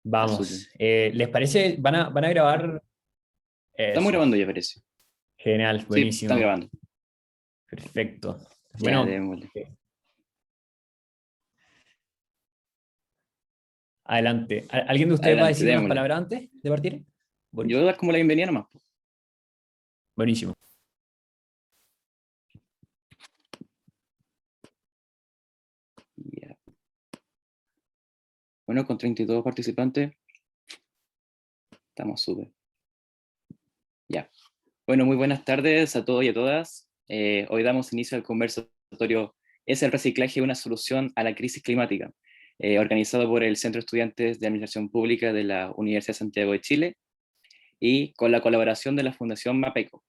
Está súper. Vamos. ¿Les parece? ¿Van a grabar? Estamos Eso. grabando ya, parece. Genial, Sí, están buenísimo. grabando. Perfecto. Ya, Bueno, démosle. adelante. ¿Alguien de ustedes va a Adelante, decir unas démosle. palabras antes de partir? Yo voy a dar como la bienvenida nomás, po. Buenísimo. Ya. Bueno, con 32 participantes, estamos súper. Ya. Bueno, muy buenas tardes a todos y a todas. Hoy damos inicio al conversatorio ¿Es el reciclaje una solución a la crisis climática? Organizado por el Centro de Estudiantes de Administración Pública de la Universidad de Santiago de Chile y con la colaboración de la Fundación MAPECO.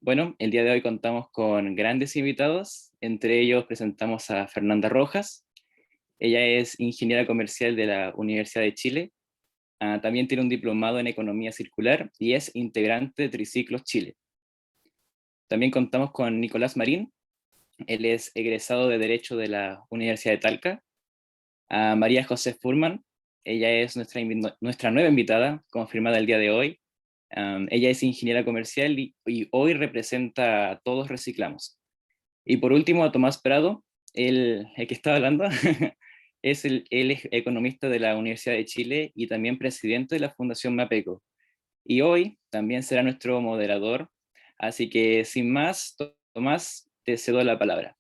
Bueno, el día de hoy contamos con grandes invitados, entre ellos presentamos a Fernanda Rojas. Ella es ingeniera comercial de la Universidad de Chile. También tiene un diplomado en economía circular y es integrante de Triciclos Chile. También contamos con Nicolás Marín. Él es egresado de Derecho de la Universidad de Talca. A María José Furman. Ella es nuestra nueva invitada, confirmada el día de hoy. Ella es ingeniera comercial y hoy representa a Todos Reciclamos. Y por último, a Tomás Prado, el que estaba hablando, él es economista de la Universidad de Chile y también presidente de la Fundación MAPECO. Y hoy también será nuestro moderador. Así que sin más, Tomás, te cedo la palabra.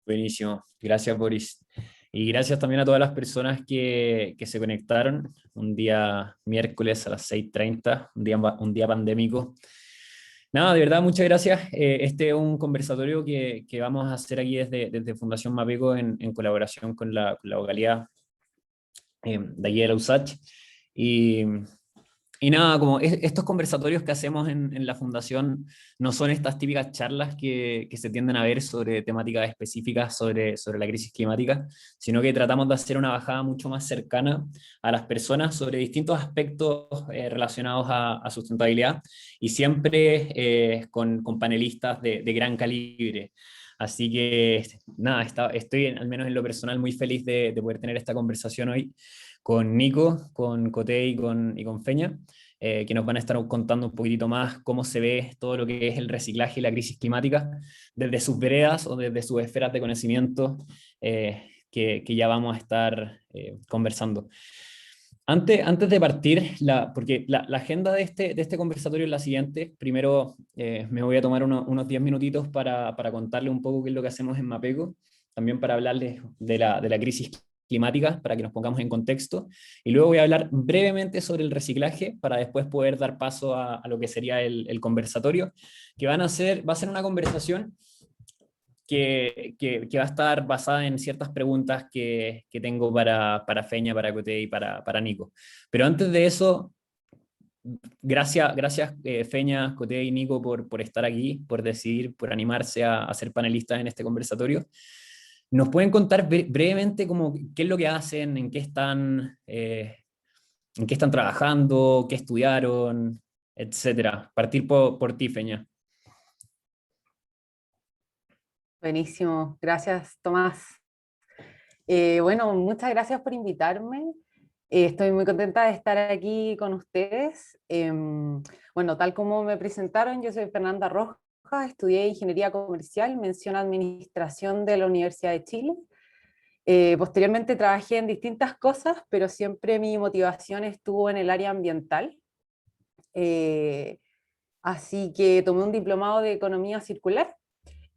Buenísimo. Gracias, Boris. Y gracias también a todas las personas que se conectaron un día miércoles a las 6:30, un día pandémico. Nada, de verdad, muchas gracias. Este es un conversatorio que vamos a hacer aquí desde Fundación Mapeco en colaboración con la vocalía de aquí de la USACH. Y, y nada, como estos conversatorios que hacemos en la fundación no son estas típicas charlas que se tienden a ver sobre temáticas específicas sobre la crisis climática, sino que tratamos de hacer una bajada mucho más cercana a las personas sobre distintos aspectos relacionados a sustentabilidad y siempre con panelistas de gran calibre. Así que nada, estoy al menos en lo personal muy feliz de poder tener esta conversación hoy con Nico, con Coté y con Feña, que nos van a estar contando un poquitito más cómo se ve todo lo que es el reciclaje y la crisis climática desde sus veredas o desde sus esferas de conocimiento que ya vamos a estar conversando. Antes de partir, porque la agenda de este conversatorio es la siguiente. Primero me voy a tomar unos 10 minutitos para contarles un poco qué es lo que hacemos en Mapeco, también para hablarles de la crisis climática, para que nos pongamos en contexto. Y luego voy a hablar brevemente sobre el reciclaje, para después poder dar paso a lo que sería el conversatorio, que va a ser una conversación que va a estar basada en ciertas preguntas que tengo para Feña, para Coté y para Nico. Pero antes de eso, gracias Feña, Coté y Nico por estar aquí, por decidir, por animarse a ser panelistas en este conversatorio. ¿Nos pueden contar brevemente qué es lo que hacen, en qué están trabajando, qué estudiaron, etcétera? Partir por ti, Feña. Buenísimo, gracias Tomás. Bueno, muchas gracias por invitarme. Estoy muy contenta de estar aquí con ustedes. Bueno, tal como me presentaron, yo soy Fernanda Rojas, estudié Ingeniería Comercial, mención Administración de la Universidad de Chile. Posteriormente trabajé en distintas cosas, pero siempre mi motivación estuvo en el área ambiental. Eh, Así que tomé un diplomado de Economía Circular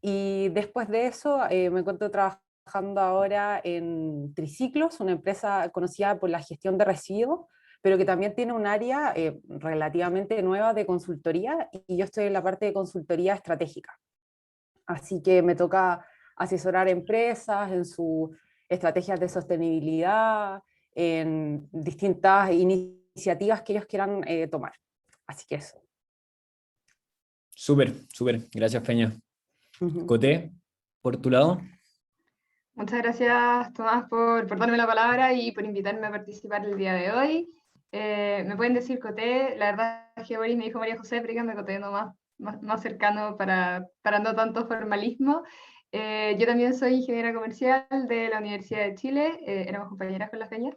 y después de eso me encuentro trabajando ahora en Triciclos, una empresa conocida por la gestión de residuos, pero que también tiene un área relativamente nueva de consultoría, y yo estoy en la parte de consultoría estratégica. Así que me toca asesorar empresas en sus estrategias de sostenibilidad, en distintas iniciativas que ellos quieran tomar. Así que eso. Súper, súper. Gracias, Feña. Ujú. Coté, por tu lado. Muchas gracias, Tomás, por darme la palabra y por invitarme a participar el día de hoy. Me pueden decir Coté, la verdad es que Boris me dijo María José, pero díganme Coté más cercano para no tanto formalismo. Yo también soy ingeniera comercial de la Universidad de Chile, éramos compañeras con la Feña.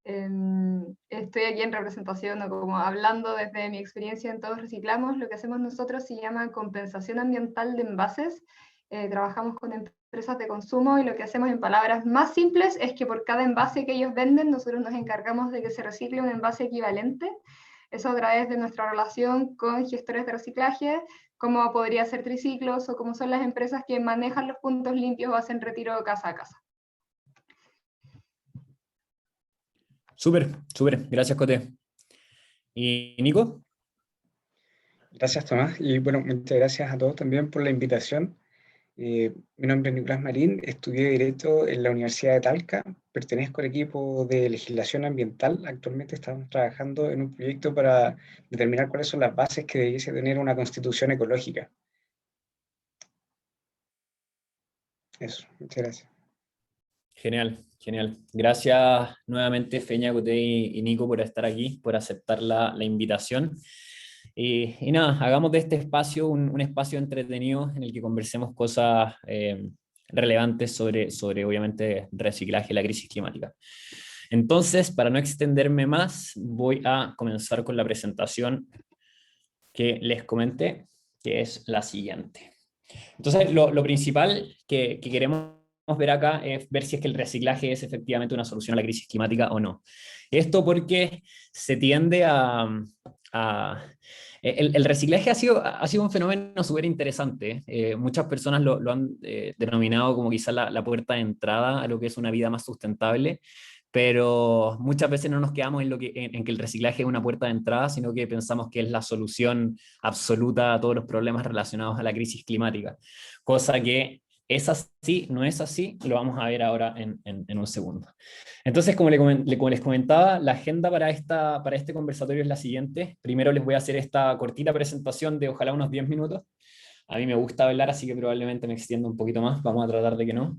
Estoy aquí en representación o como hablando desde mi experiencia en Todos Reciclamos. Lo que hacemos nosotros se llama compensación ambiental de envases. Trabajamos con empresas de consumo y lo que hacemos en palabras más simples es que por cada envase que ellos venden, nosotros nos encargamos de que se recicle un envase equivalente. Eso a través de nuestra relación con gestores de reciclaje, como podría ser Triciclos o como son las empresas que manejan los puntos limpios o hacen retiro casa a casa. Súper, súper. Gracias, Coté. ¿Y Nico? Gracias, Tomás. Y bueno, muchas gracias a todos también por la invitación. Mi nombre es Nicolás Marín, estudié Derecho en la Universidad de Talca, pertenezco al equipo de legislación ambiental. Actualmente estamos trabajando en un proyecto para determinar cuáles son las bases que debiese tener una constitución ecológica. Eso, muchas gracias. Genial, genial. Gracias nuevamente, Feña, Coté y Nico, por estar aquí, por aceptar la invitación. Y nada, hagamos de este espacio un espacio entretenido en el que conversemos cosas relevantes sobre, obviamente, reciclaje y la crisis climática. Entonces, para no extenderme más, voy a comenzar con la presentación que les comenté, que es la siguiente. Entonces, lo principal que queremos ver acá es ver si es que el reciclaje es efectivamente una solución a la crisis climática o no. Esto porque se tiende el reciclaje ha sido un fenómeno súper interesante. Muchas personas lo han denominado como quizás la puerta de entrada a lo que es una vida más sustentable, pero muchas veces no nos quedamos en que el reciclaje es una puerta de entrada, sino que pensamos que es la solución absoluta a todos los problemas relacionados a la crisis climática, cosa que es así, no es así, lo vamos a ver ahora en un segundo. Entonces, como les comentaba, la agenda para este conversatorio es la siguiente. Primero les voy a hacer esta cortita presentación de ojalá unos 10 minutos. A mí me gusta hablar, así que probablemente me extienda un poquito más, vamos a tratar de que no.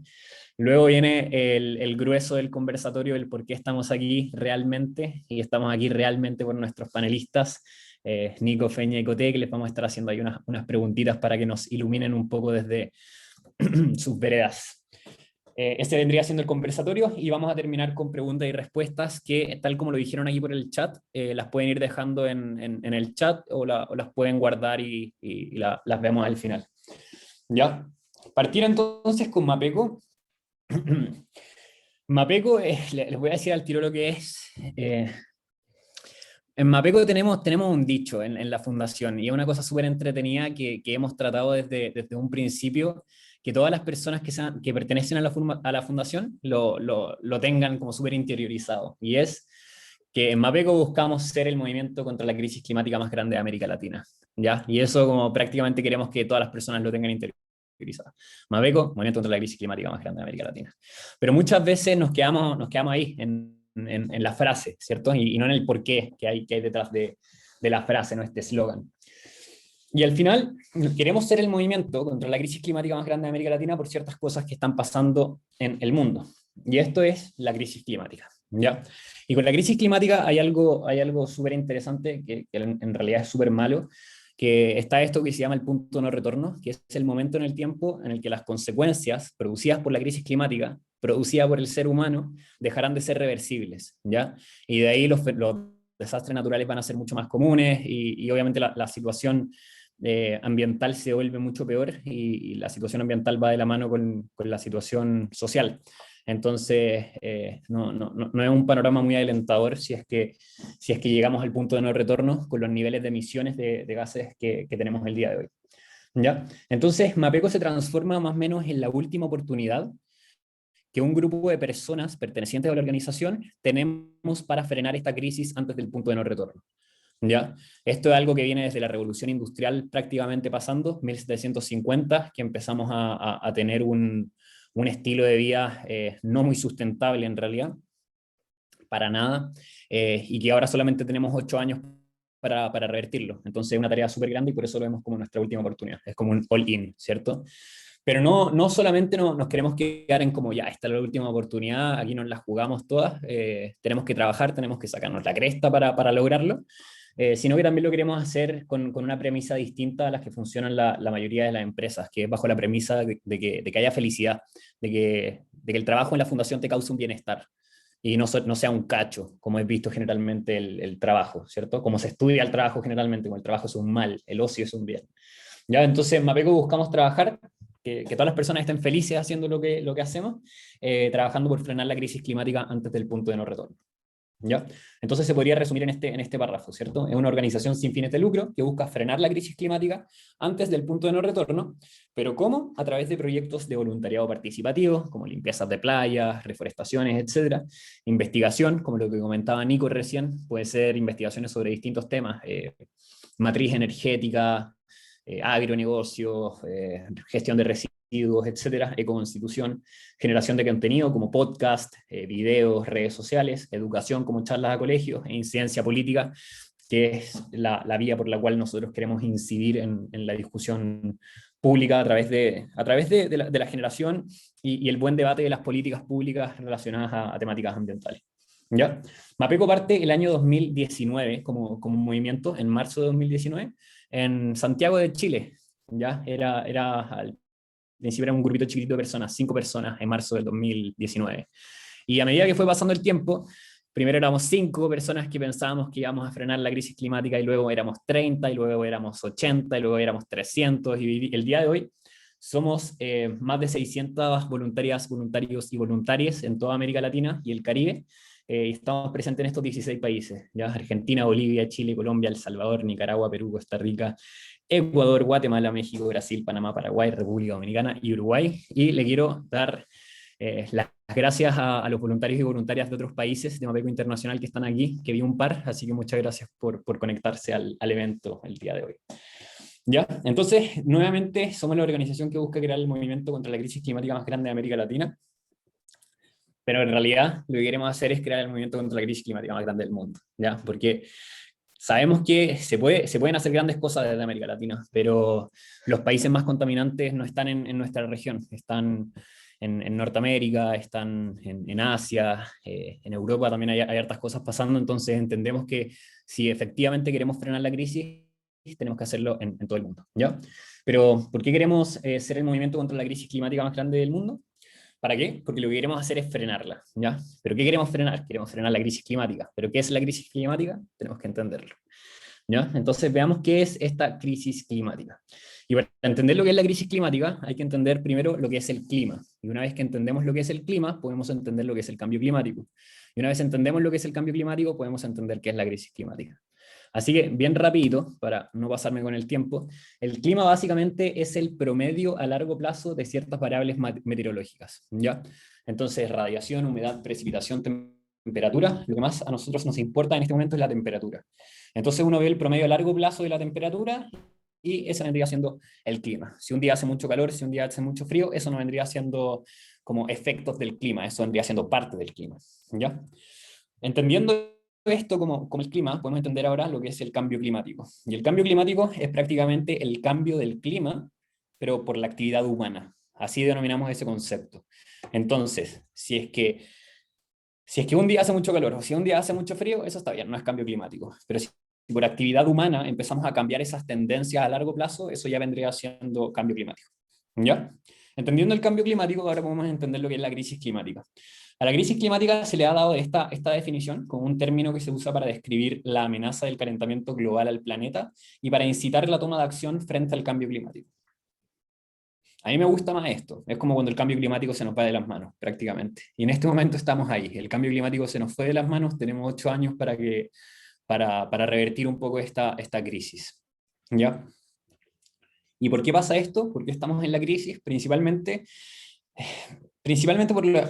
Luego viene el grueso del conversatorio, el por qué estamos aquí realmente, y estamos aquí realmente por nuestros panelistas, Nico, Feña y Coté, que les vamos a estar haciendo ahí unas preguntitas para que nos iluminen un poco desde sus veredas. Este vendría siendo el conversatorio y vamos a terminar con preguntas y respuestas que, tal como lo dijeron aquí por el chat, las pueden ir dejando en el chat o las pueden guardar y las vemos al final. ¿Ya? Partir entonces con Mapeco. Mapeco, les voy a decir al tiro lo que es. En Mapeco tenemos un dicho en la fundación y es una cosa súper entretenida que hemos tratado desde un principio, que todas las personas que pertenecen a la fundación lo tengan como súper interiorizado. Y es que en Mapeco buscamos ser el movimiento contra la crisis climática más grande de América Latina. ¿Ya? Y eso como prácticamente queremos que todas las personas lo tengan interiorizado. Mapeco, movimiento contra la crisis climática más grande de América Latina. Pero muchas veces nos quedamos ahí en la frase, ¿cierto? Y no en el porqué que hay detrás de la frase, ¿no? Este eslogan. Y al final, queremos ser el movimiento contra la crisis climática más grande de América Latina por ciertas cosas que están pasando en el mundo. Y esto es la crisis climática, ¿ya? Y con la crisis climática hay algo súper interesante, que en realidad es súper malo, que está esto que se llama el punto no retorno, que es el momento en el tiempo en el que las consecuencias producidas por la crisis climática, producida por el ser humano, dejarán de ser reversibles, ¿ya? Y de ahí los desastres naturales van a ser mucho más comunes y obviamente la situación ambiental se vuelve mucho peor y la situación ambiental va de la mano con la situación social. Entonces, no es un panorama muy alentador si es que llegamos al punto de no retorno con los niveles de emisiones de gases que tenemos el día de hoy. ¿Ya? Entonces, Mapeco se transforma más o menos en la última oportunidad que un grupo de personas pertenecientes a la organización tenemos para frenar esta crisis antes del punto de no retorno. ¿Ya? Esto es algo que viene desde la revolución industrial prácticamente pasando, 1750, que empezamos a tener un estilo de vida no muy sustentable en realidad, para nada, y que ahora solamente tenemos 8 años para revertirlo. Entonces es una tarea súper grande y por eso lo vemos como nuestra última oportunidad. Es como un all-in, ¿cierto? Pero no solamente nos queremos quedar en como ya, esta es la última oportunidad, aquí nos la jugamos todas, tenemos que trabajar, tenemos que sacarnos la cresta para lograrlo, sino que también lo queremos hacer con una premisa distinta a las que funcionan la mayoría de las empresas, que es bajo la premisa de que haya felicidad, de que el trabajo en la fundación te cause un bienestar. y no sea un cacho, como es visto generalmente el trabajo, ¿cierto? Como se estudia el trabajo generalmente, como el trabajo es un mal, el ocio es un bien. ¿Ya? Entonces, en Mapeco buscamos trabajar, que todas las personas estén felices haciendo lo que hacemos, trabajando por frenar la crisis climática antes del punto de no retorno. ¿Ya? Entonces se podría resumir en este párrafo, ¿cierto? Es una organización sin fines de lucro que busca frenar la crisis climática antes del punto de no retorno, pero ¿cómo? A través de proyectos de voluntariado participativo, como limpiezas de playas, reforestaciones, etcétera. Investigación, como lo que comentaba Nico recién, puede ser investigaciones sobre distintos temas, matriz energética, agronegocios, gestión de residuos, etcétera, ecoconstitución, generación de contenido como podcast, videos, redes sociales, educación como charlas a colegios e incidencia política, que es la vía por la cual nosotros queremos incidir en la discusión pública a través de la generación y el buen debate de las políticas públicas relacionadas a temáticas ambientales. ¿Ya? Mapeco parte el año 2019 como un movimiento, en marzo de 2019, en Santiago de Chile. ¿Ya? Al principio era un grupito chiquitito de personas, 5 personas en marzo del 2019. Y a medida que fue pasando el tiempo, primero éramos 5 personas que pensábamos que íbamos a frenar la crisis climática, y luego éramos 30, y luego éramos 80, y luego éramos 300, y el día de hoy somos más de 600 voluntarias, voluntarios y voluntarias en toda América Latina y el Caribe. Estamos presentes en estos 16 países, ¿ya? Argentina, Bolivia, Chile, Colombia, El Salvador, Nicaragua, Perú, Costa Rica, Ecuador, Guatemala, México, Brasil, Panamá, Paraguay, República Dominicana y Uruguay. Y le quiero dar las gracias a los voluntarios y voluntarias de otros países de Mapeco Internacional que están aquí, que vi un par, así que muchas gracias por conectarse al evento el día de hoy. ¿Ya? Entonces, nuevamente, somos la organización que busca crear el movimiento contra la crisis climática más grande de América Latina, pero en realidad lo que queremos hacer es crear el movimiento contra la crisis climática más grande del mundo, ¿ya? Porque sabemos que se pueden hacer grandes cosas desde América Latina, pero los países más contaminantes no están en nuestra región, están en Norteamérica, están en Asia, en Europa también hay hartas cosas pasando, entonces entendemos que si efectivamente queremos frenar la crisis, tenemos que hacerlo en todo el mundo, ¿ya? Pero, ¿por qué queremos ser el movimiento contra la crisis climática más grande del mundo? ¿Para qué? Porque lo que queremos hacer es frenarla, ¿ya? ¿Pero qué queremos frenar? Queremos frenar la crisis climática. ¿Pero qué es la crisis climática? Tenemos que entenderlo, ¿ya? Entonces veamos qué es esta crisis climática. Y para entender lo que es la crisis climática, hay que entender primero lo que es el clima. Y una vez que entendemos lo que es el clima, podemos entender lo que es el cambio climático. Y una vez entendemos lo que es el cambio climático, podemos entender qué es la crisis climática. Así que, bien rapidito, para no pasarme con el tiempo, el clima básicamente es el promedio a largo plazo de ciertas variables meteorológicas, ¿ya? Entonces, radiación, humedad, precipitación, temperatura, lo que más a nosotros nos importa en este momento es la temperatura. Entonces uno ve el promedio a largo plazo de la temperatura y ese vendría siendo el clima. Si un día hace mucho calor, si un día hace mucho frío, eso no vendría siendo como efectos del clima, eso vendría siendo parte del clima, ¿ya? Entendiendo esto como el clima, podemos entender ahora lo que es el cambio climático. Y el cambio climático es prácticamente el cambio del clima, pero por la actividad humana. Así denominamos ese concepto. Entonces, si es que un día hace mucho calor o si un día hace mucho frío, eso está bien, no es cambio climático. Pero si por actividad humana empezamos a cambiar esas tendencias a largo plazo, eso ya vendría siendo cambio climático, ¿ya? Entendiendo el cambio climático, ahora podemos entender lo que es la crisis climática. A la crisis climática se le ha dado esta definición como un término que se usa para describir la amenaza del calentamiento global al planeta y para incitar la toma de acción frente al cambio climático. A mí me gusta más esto, es como cuando el cambio climático se nos va de las manos, prácticamente. Y en este momento estamos ahí, el cambio climático se nos fue de las manos, tenemos 8 años para revertir un poco esta crisis, ¿ya? ¿Y por qué pasa esto? ¿Por qué estamos en la crisis? Principalmente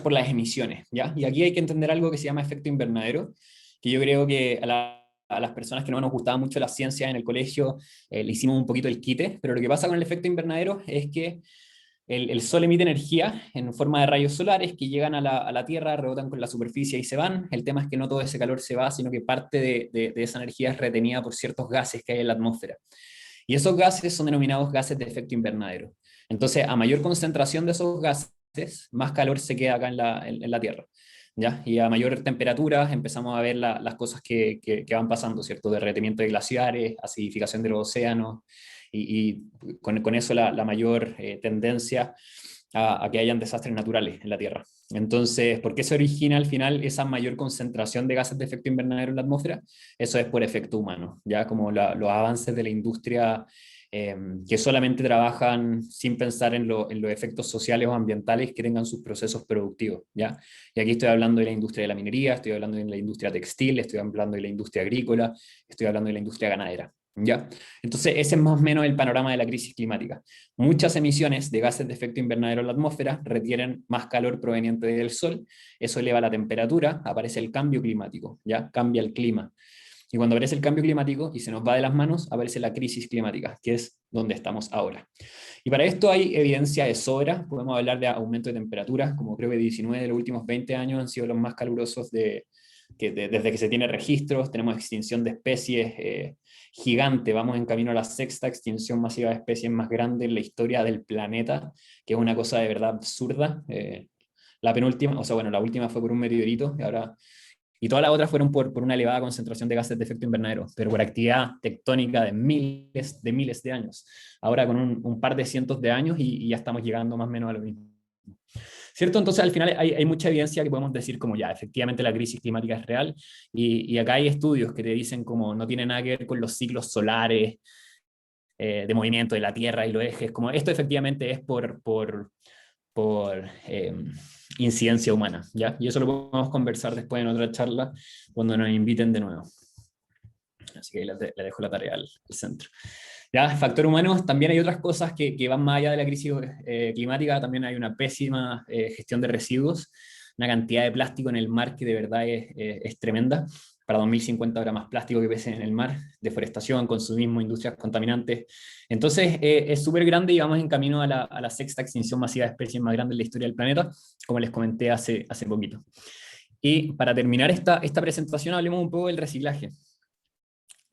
por las emisiones, ¿ya? Y aquí hay que entender algo que se llama efecto invernadero, que yo creo que a las personas que no nos gustaba mucho la ciencia en el colegio le hicimos un poquito el quite, pero lo que pasa con el efecto invernadero es que el Sol emite energía en forma de rayos solares que llegan a la Tierra, rebotan con la superficie y se van. El tema es que no todo ese calor se va, sino que parte de esa energía es retenida por ciertos gases que hay en la atmósfera. Y esos gases son denominados gases de efecto invernadero. Entonces, a mayor concentración de esos gases, más calor se queda acá en la Tierra, ¿ya? Y a mayor temperatura empezamos a ver las cosas que van pasando, ¿cierto? Derretimiento de glaciares, acidificación de los océanos, y con eso la mayor tendencia a que hayan desastres naturales en la Tierra. Entonces, ¿por qué se origina al final esa mayor concentración de gases de efecto invernadero en la atmósfera? Eso es por efecto humano, ya como los avances de la industria que solamente trabajan sin pensar en los efectos sociales o ambientales que tengan sus procesos productivos, ¿ya? Y aquí estoy hablando de la industria de la minería, estoy hablando de la industria textil, estoy hablando de la industria agrícola, estoy hablando de la industria ganadera, ¿ya? Entonces, ese es más o menos el panorama de la crisis climática. Muchas emisiones de gases de efecto invernadero en la atmósfera retienen más calor proveniente del sol, eso eleva la temperatura, aparece el cambio climático, ¿ya? Cambia el clima. Y cuando aparece el cambio climático y se nos va de las manos, aparece la crisis climática, que es donde estamos ahora. Y para esto hay evidencia de sobra, podemos hablar de aumento de temperaturas, como creo que 19 de los últimos 20 años han sido los más calurosos desde que se tiene registros, tenemos extinción de especies gigante, vamos en camino a la sexta extinción masiva de especies más grande en la historia del planeta, que es una cosa de verdad absurda. La penúltima, o sea, bueno, la última fue por un meteorito, y todas las otras fueron por una elevada concentración de gases de efecto invernadero, pero por actividad tectónica de miles de años. Ahora con un par de cientos de años y ya estamos llegando más o menos a lo mismo. ¿Cierto? Entonces al final hay mucha evidencia que podemos decir como ya, efectivamente la crisis climática es real y acá hay estudios que te dicen como no tiene nada que ver con los ciclos solares, de movimiento de la Tierra y los ejes, como esto efectivamente es por incidencia humana, ¿ya? Y eso lo podemos conversar después en otra charla cuando nos inviten de nuevo. Así que ahí le dejo la tarea al centro. Ya, factor humano, también hay otras cosas que van más allá de la crisis climática, también hay una pésima gestión de residuos, una cantidad de plástico en el mar que de verdad es tremenda. Para 2050 habrá más plástico que peces en el mar, deforestación, consumismo, industrias contaminantes. Entonces es súper grande y vamos en camino a la sexta extinción masiva de especies más grande en la historia del planeta, como les comenté hace poquito. Y para terminar esta presentación hablemos un poco del reciclaje.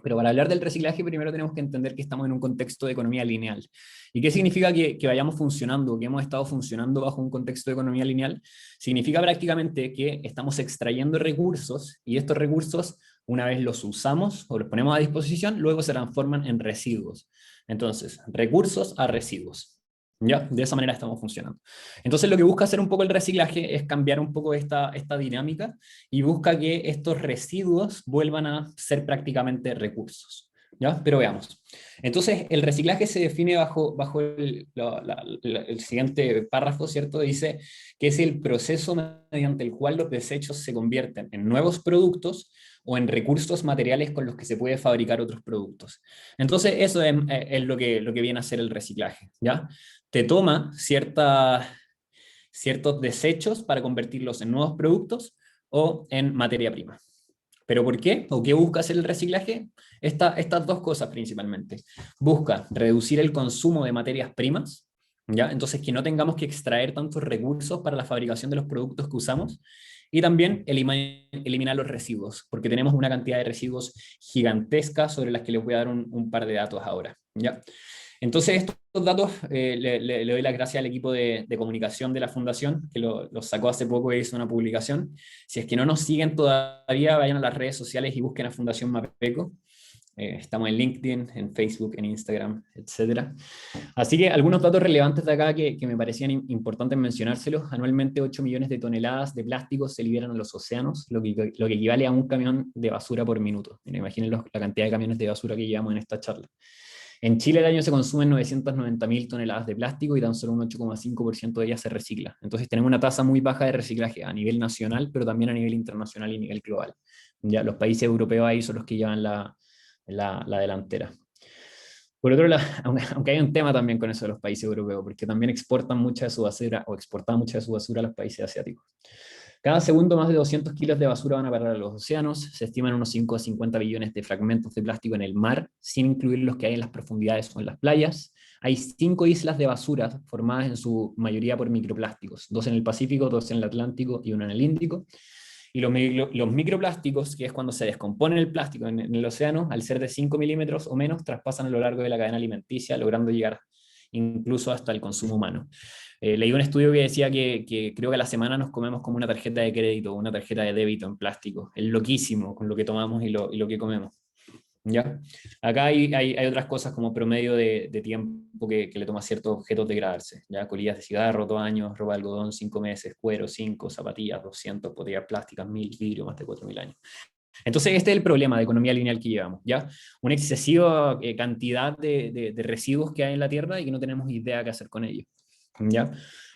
Pero para hablar del reciclaje primero tenemos que entender que estamos en un contexto de economía lineal. ¿Y qué significa que vayamos funcionando, que hemos estado funcionando bajo un contexto de economía lineal? Significa prácticamente que estamos extrayendo recursos y estos recursos, una vez los usamos o los ponemos a disposición, luego se transforman en residuos. Entonces, recursos a residuos. ¿Ya? De esa manera estamos funcionando. Entonces lo que busca hacer un poco el reciclaje es cambiar un poco esta dinámica y busca que estos residuos vuelvan a ser prácticamente recursos, ¿ya? Pero veamos. Entonces, el reciclaje se define bajo el siguiente párrafo, ¿cierto? Dice que es el proceso mediante el cual los desechos se convierten en nuevos productos o en recursos materiales con los que se puede fabricar otros productos. Entonces, eso es lo que viene a ser el reciclaje, ¿ya? Te toma ciertos desechos para convertirlos en nuevos productos o en materia prima. ¿Pero por qué? ¿O qué busca hacer el reciclaje? Estas dos cosas principalmente. Busca reducir el consumo de materias primas, ¿ya? Entonces que no tengamos que extraer tantos recursos para la fabricación de los productos que usamos, y también eliminar los residuos, porque tenemos una cantidad de residuos gigantesca sobre las que les voy a dar un par de datos ahora, ¿ya? Entonces, estos datos le doy las gracias al equipo de comunicación de la Fundación, que los sacó hace poco e hizo una publicación. Si es que no nos siguen todavía, vayan a las redes sociales y busquen a Fundación Mapeco. Estamos en LinkedIn, en Facebook, en Instagram, etc. Así que algunos datos relevantes de acá que me parecían importantes mencionárselos. Anualmente 8 millones de toneladas de plástico se liberan a los océanos, lo que equivale a un camión de basura por minuto. Imaginen la cantidad de camiones de basura que llevamos en esta charla. En Chile al año se consumen 990.000 toneladas de plástico y tan solo un 8,5% de ellas se recicla. Entonces tenemos una tasa muy baja de reciclaje a nivel nacional, pero también a nivel internacional y a nivel global. Ya los países europeos ahí son los que llevan la delantera. Por otro lado, aunque hay un tema también con eso de los países europeos, porque también exportan mucha de su basura o exportan mucha de su basura a los países asiáticos. Cada segundo más de 200 kilos de basura van a parar a los océanos, se estiman unos 5 a 50 billones de fragmentos de plástico en el mar, sin incluir los que hay en las profundidades o en las playas. Hay 5 islas de basura formadas en su mayoría por microplásticos, 2 en el Pacífico, 2 en el Atlántico y 1 en el Índico. Y los microplásticos, que es cuando se descompone el plástico en el océano, al ser de 5 milímetros o menos, traspasan a lo largo de la cadena alimenticia, logrando llegar incluso hasta el consumo humano. Leí un estudio que decía que creo que a la semana nos comemos como una tarjeta de crédito, una tarjeta de débito en plástico. Es loquísimo con lo que tomamos y lo que comemos. ¿Ya? Acá hay otras cosas como promedio de tiempo que le toma a ciertos objetos degradarse, ¿ya? Colillas de cigarro, 2 años, ropa de algodón, 5 meses, cuero, 5, zapatillas, 200, botellas plásticas, 1000, vidrio, más de 4000 años. Entonces este es el problema de economía lineal que llevamos, ¿ya? Una excesiva cantidad de residuos que hay en la Tierra y que no tenemos idea qué hacer con ellos, ¿ya?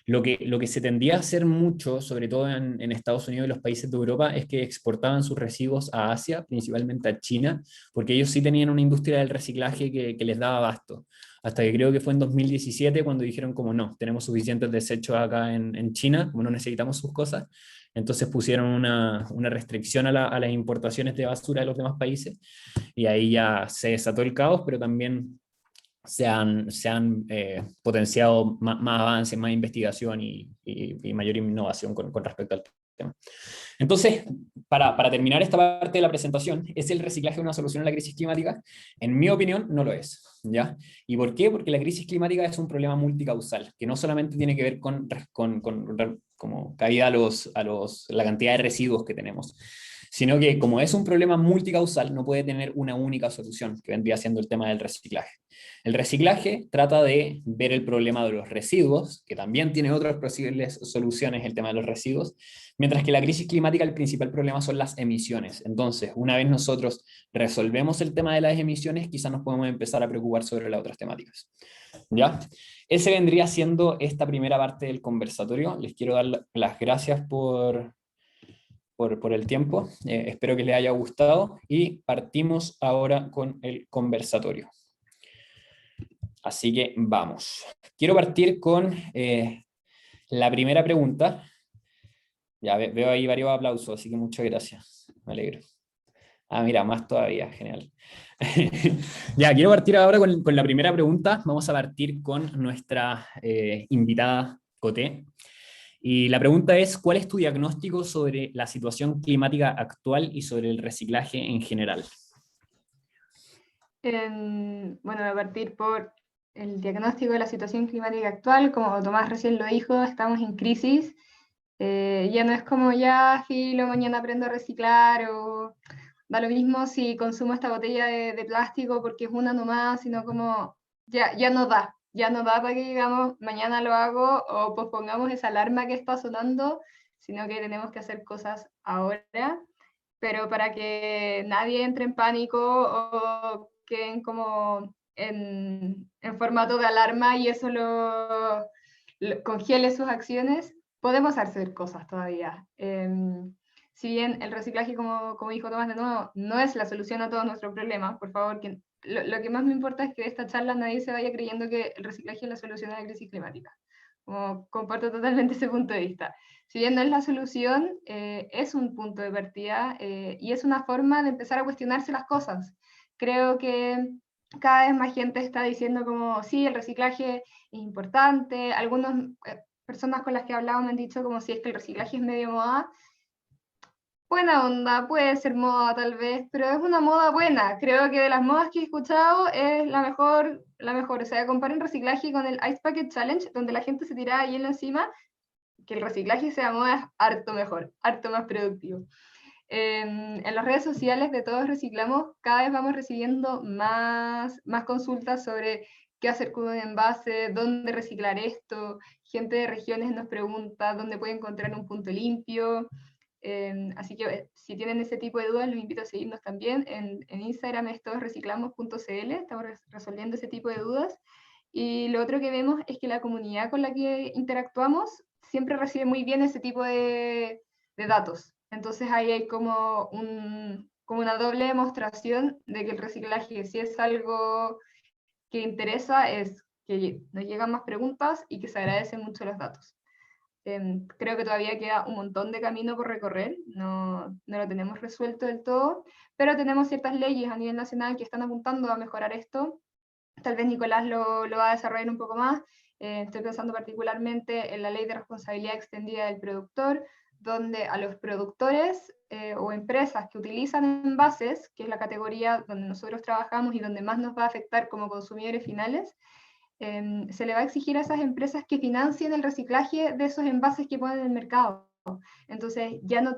Lo que se tendía a hacer mucho, sobre todo en Estados Unidos y los países de Europa, es que exportaban sus residuos a Asia, principalmente a China, porque ellos sí tenían una industria del reciclaje que les daba abasto. Hasta que creo que fue en 2017 cuando dijeron como no, tenemos suficientes desechos acá en China, como no necesitamos sus cosas, entonces pusieron una restricción a las importaciones de basura de los demás países y ahí ya se desató el caos, pero también se han potenciado más avances, más investigación y mayor innovación con respecto al tema. Entonces, para terminar esta parte de la presentación, ¿es el reciclaje una solución a la crisis climática? En mi opinión, no lo es, ¿ya? ¿Y por qué? Porque la crisis climática es un problema multicausal, que no solamente tiene que ver con como caída la cantidad de residuos que tenemos, sino que como es un problema multicausal, no puede tener una única solución, que vendría siendo el tema del reciclaje. El reciclaje trata de ver el problema de los residuos, que también tiene otras posibles soluciones el tema de los residuos, mientras que la crisis climática el principal problema son las emisiones. Entonces, una vez nosotros resolvemos el tema de las emisiones, quizás nos podemos empezar a preocupar sobre las otras temáticas. ¿Ya? Ese vendría siendo esta primera parte del conversatorio. Les quiero dar las gracias por el tiempo. Espero que les haya gustado y partimos ahora con el conversatorio. Así que vamos. Quiero partir con la primera pregunta. Ya veo ahí varios aplausos, así que muchas gracias. Me alegro. Ah, mira, más todavía, genial. Ya, quiero partir ahora con la primera pregunta. Vamos a partir con nuestra invitada, Coté. Y la pregunta es, ¿cuál es tu diagnóstico sobre la situación climática actual y sobre el reciclaje en general? Bueno, voy a partir por el diagnóstico de la situación climática actual. Como Tomás recién lo dijo, estamos en crisis. Ya no es como ya, filo, mañana aprendo a reciclar o da lo mismo si consumo esta botella de plástico porque es una nomás, sino como ya no da para que digamos mañana lo hago o pospongamos esa alarma que está sonando, sino que tenemos que hacer cosas ahora, pero para que nadie entre en pánico o queden como en formato de alarma y eso lo congele sus acciones, podemos hacer cosas todavía. Si bien el reciclaje, como dijo Tomás de nuevo, no es la solución a todos nuestros problemas, por favor, lo que más me importa es que de esta charla nadie se vaya creyendo que el reciclaje es la solución a la crisis climática. Como comparto totalmente ese punto de vista. Si bien no es la solución, es un punto de partida y es una forma de empezar a cuestionarse las cosas. Creo que cada vez más gente está diciendo como, sí, el reciclaje es importante. Algunas personas con las que he hablado me han dicho como si es que el reciclaje es medio moda. Buena onda, puede ser moda tal vez, pero es una moda buena. Creo que de las modas que he escuchado es la mejor. O sea, comparen reciclaje con el Ice Bucket Challenge, donde la gente se tiraba hielo encima, que el reciclaje sea moda es harto mejor, harto más productivo. En las redes sociales de Todos Reciclamos, cada vez vamos recibiendo más consultas sobre qué hacer con un envase, dónde reciclar esto. Gente de regiones nos pregunta dónde puede encontrar un punto limpio. Así que si tienen ese tipo de dudas, los invito a seguirnos también. En Instagram es todosreciclamos.cl, estamos resolviendo ese tipo de dudas. Y lo otro que vemos es que la comunidad con la que interactuamos siempre recibe muy bien ese tipo de datos. Entonces ahí hay como una doble demostración de que el reciclaje, si es algo que interesa, es que nos llegan más preguntas y que se agradecen mucho los datos. Creo que todavía queda un montón de camino por recorrer, no lo tenemos resuelto del todo, pero tenemos ciertas leyes a nivel nacional que están apuntando a mejorar esto. Tal vez Nicolás lo va a desarrollar un poco más. Estoy pensando particularmente en la ley de responsabilidad extendida del productor, donde a los productores o empresas que utilizan envases, que es la categoría donde nosotros trabajamos y donde más nos va a afectar como consumidores finales, se le va a exigir a esas empresas que financien el reciclaje de esos envases que ponen en el mercado. Entonces ya no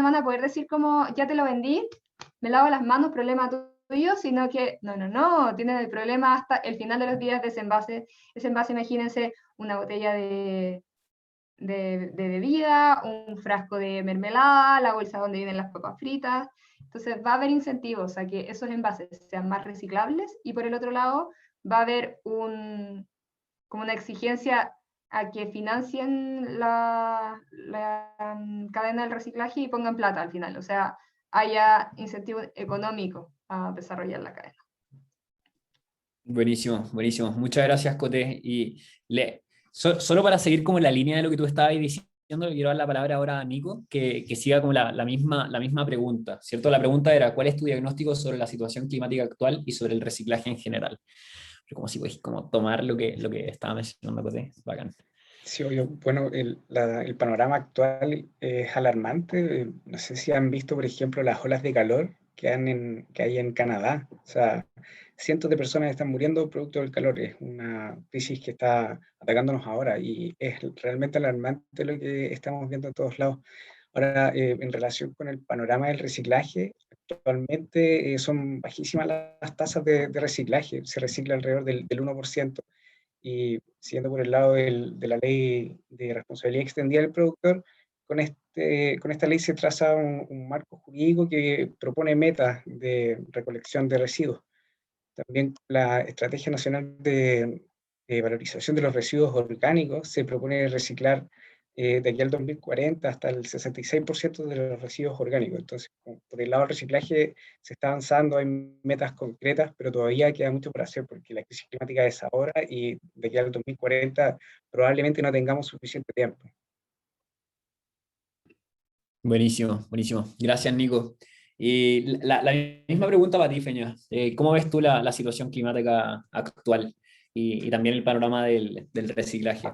van a poder decir como, ya te lo vendí, me lavo las manos, problema suyo, sino que no, tienen el problema hasta el final de los días de ese envase. Ese envase, imagínense, una botella de bebida, un frasco de mermelada, la bolsa donde vienen las papas fritas. Entonces va a haber incentivos a que esos envases sean más reciclables, y por el otro lado va a haber como una exigencia a que financien la cadena del reciclaje y pongan plata al final, o sea, haya incentivo económico a desarrollar la cadena. Buenísimo, buenísimo. Muchas gracias, Coté. Y solo para seguir como la línea de lo que tú estabas diciendo, le quiero dar la palabra ahora a Nico, que siga como la misma pregunta, ¿cierto? La pregunta era, ¿cuál es tu diagnóstico sobre la situación climática actual y sobre el reciclaje en general? Pero como si podéis como tomar lo que estaba mencionando Coté. Bacán. Sí, obvio. Bueno, el panorama actual es alarmante. No sé si han visto, por ejemplo, las olas de calor que hay en Canadá. O sea, cientos de personas están muriendo producto del calor. Es una crisis que está atacándonos ahora y es realmente alarmante lo que estamos viendo en todos lados. Ahora, en relación con el panorama del reciclaje, actualmente son bajísimas las tasas de reciclaje. Se recicla alrededor del 1%. Y siguiendo por el lado de la ley de responsabilidad extendida del productor, con esta ley se traza un marco jurídico que propone metas de recolección de residuos. También la Estrategia Nacional de Valorización de los Residuos Orgánicos se propone reciclar de aquí al 2040 hasta el 66% de los residuos orgánicos. Entonces, por el lado del reciclaje se está avanzando, hay metas concretas, pero todavía queda mucho por hacer porque la crisis climática es ahora y de aquí al 2040 probablemente no tengamos suficiente tiempo. Buenísimo, buenísimo. Gracias, Nico. Y la misma pregunta para ti, Feña. ¿Cómo ves tú la situación climática actual y también el panorama del reciclaje?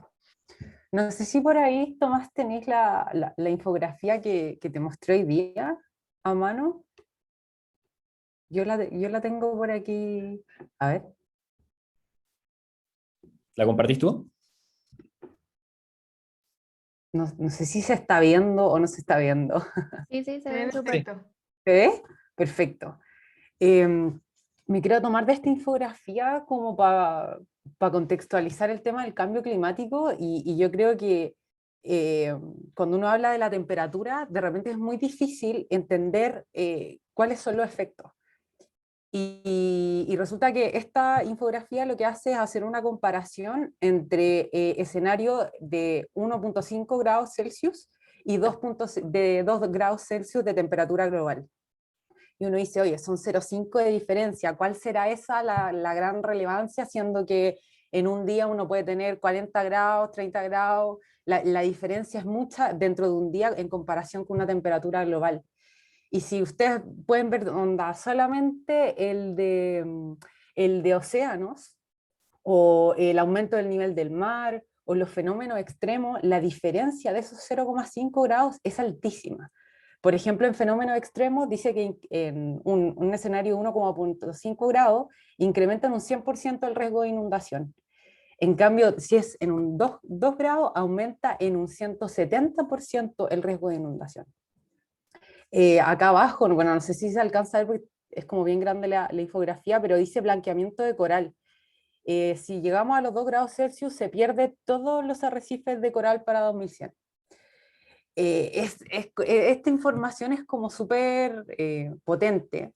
No sé si por ahí, Tomás, tenéis la infografía que te mostré hoy día a mano. Yo la tengo por aquí. A ver. ¿La compartís tú? No sé si se está viendo o no se está viendo. Sí, sí, se Se ve ve súper. perfecto. ¿Se ve? Perfecto. Me quiero tomar de esta infografía como para contextualizar el tema del cambio climático y yo creo que cuando uno habla de la temperatura, de repente es muy difícil entender cuáles son los efectos. Y resulta que esta infografía lo que hace es hacer una comparación entre escenario de 1,5 grados Celsius y 2 grados Celsius de temperatura global. Y uno dice, oye, son 0,5 de diferencia, ¿cuál será esa la gran relevancia, siendo que en un día uno puede tener 40 grados, 30 grados, la diferencia es mucha dentro de un día en comparación con una temperatura global? Y si ustedes pueden ver, onda, solamente el de océanos, o el aumento del nivel del mar, o los fenómenos extremos, la diferencia de esos 0,5 grados es altísima. Por ejemplo, en fenómenos extremos dice que en un escenario de 1,5 grados incrementan un 100% el riesgo de inundación. En cambio, si es en un 2 grados, aumenta en un 170% el riesgo de inundación. Acá abajo, bueno, no sé si se alcanza a ver porque es como bien grande la infografía, pero dice blanqueamiento de coral. Si llegamos a los 2 grados Celsius, se pierde todos los arrecifes de coral para 2100. Esta información es como súper potente,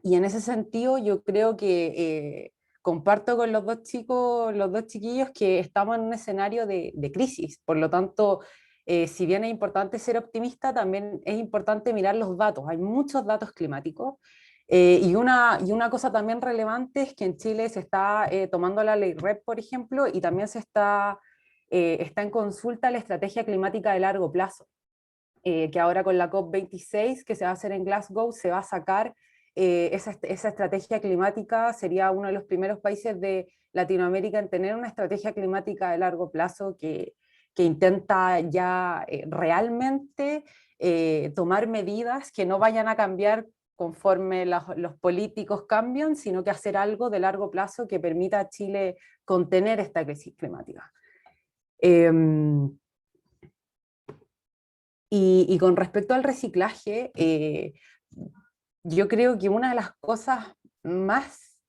y en ese sentido yo creo que comparto con los dos chicos, los dos chiquillos, que estamos en un escenario de crisis. Por lo tanto, si bien es importante ser optimista, también es importante mirar los datos. Hay muchos datos climáticos. Y una cosa también relevante es que en Chile se está tomando la ley REP, por ejemplo, y también está en consulta la estrategia climática de largo plazo, que ahora con la COP26 que se va a hacer en Glasgow se va a sacar esa estrategia climática. Sería uno de los primeros países de Latinoamérica en tener una estrategia climática de largo plazo que intenta ya realmente tomar medidas que no vayan a cambiar conforme los políticos cambian, sino que hacer algo de largo plazo que permita a Chile contener esta crisis climática. Y con respecto al reciclaje, yo creo que una de las cosas más,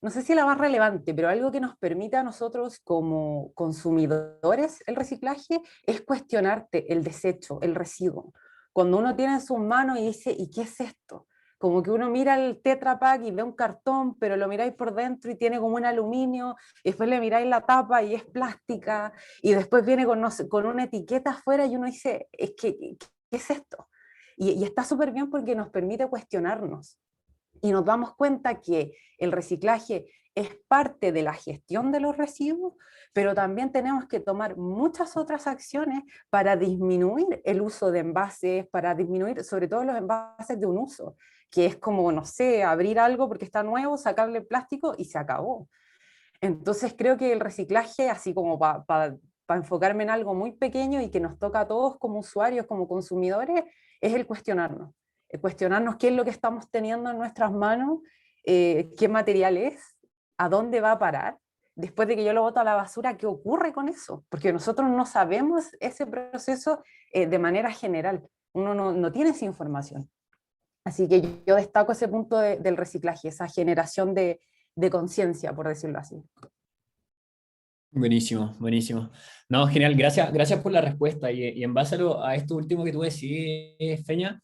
no sé si la más relevante, pero algo que nos permite a nosotros como consumidores el reciclaje es cuestionarte el desecho, el residuo. Cuando uno tiene en sus manos y dice, ¿y qué es esto? Como que uno mira el Tetra Pak y ve un cartón, pero lo miráis por dentro y tiene como un aluminio, y después le miráis la tapa y es plástica, y después viene con, no sé, con una etiqueta afuera y uno dice, es que, ¿qué es esto? Y está súper bien porque nos permite cuestionarnos y nos damos cuenta que el reciclaje es parte de la gestión de los residuos, pero también tenemos que tomar muchas otras acciones para disminuir el uso de envases, para disminuir sobre todo los envases de un uso, que es como, no sé, abrir algo porque está nuevo, sacarle plástico y se acabó. Entonces creo que el reciclaje, así como para enfocarme en algo muy pequeño y que nos toca a todos como usuarios, como consumidores, es el cuestionarnos qué es lo que estamos teniendo en nuestras manos, qué material es, a dónde va a parar, después de que yo lo boto a la basura, qué ocurre con eso, porque nosotros no sabemos ese proceso de manera general, uno no tiene esa información. Así que yo destaco ese punto del reciclaje, esa generación de conciencia, por decirlo así. Buenísimo, buenísimo. No, genial, gracias por la respuesta. Y en base a esto último que tú decís, Feña,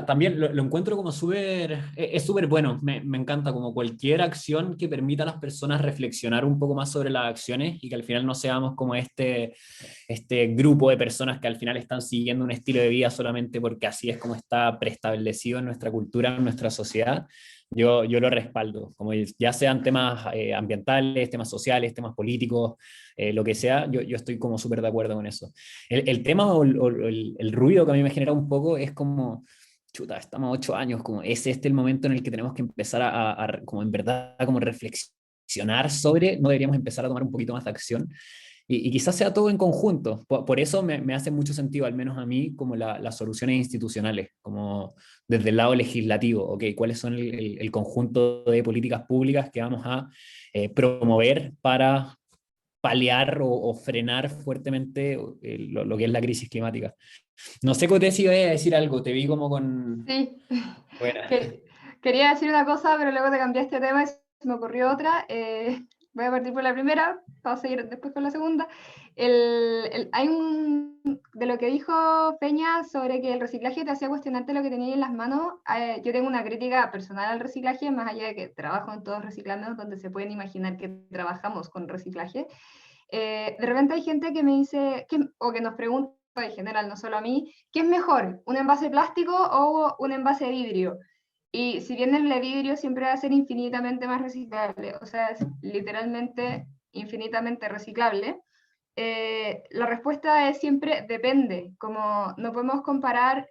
también lo encuentro como súper, es súper bueno, me encanta como cualquier acción que permita a las personas reflexionar un poco más sobre las acciones y que al final no seamos como este grupo de personas que al final están siguiendo un estilo de vida solamente porque así es como está preestablecido en nuestra cultura, en nuestra sociedad. Yo lo respaldo, como ya sean temas ambientales, temas sociales, temas políticos, lo que sea, yo estoy como súper de acuerdo con eso. El tema o el ruido que a mí me genera un poco es como, chuta, estamos a 8 años, como es este el momento en el que tenemos que empezar como en verdad, como reflexionar sobre, no deberíamos empezar a tomar un poquito más de acción. Y quizás sea todo en conjunto. Por eso me hace mucho sentido, al menos a mí, como las soluciones institucionales, como desde el lado legislativo, ¿ok? ¿Cuáles son el conjunto de políticas públicas que vamos a promover para paliar o frenar fuertemente lo que es la crisis climática? No sé, Coté, si iba a decir algo, te vi como con... Sí, Buena. quería decir una cosa, pero luego te cambiaste de tema y se me ocurrió otra. Voy a partir por la primera, vamos a seguir después con la segunda. Hay de lo que dijo Peña sobre que el reciclaje te hacía cuestionarte lo que tenías en las manos. Yo tengo una crítica personal al reciclaje, más allá de que trabajo en Todos Reciclando, donde se pueden imaginar que trabajamos con reciclaje. De repente hay gente que me dice, o que nos pregunta en general, no solo a mí, ¿qué es mejor, un envase plástico o un envase de vidrio? Y si bien el de vidrio siempre va a ser infinitamente más reciclable, o sea, es literalmente infinitamente reciclable, la respuesta es siempre depende, como no podemos comparar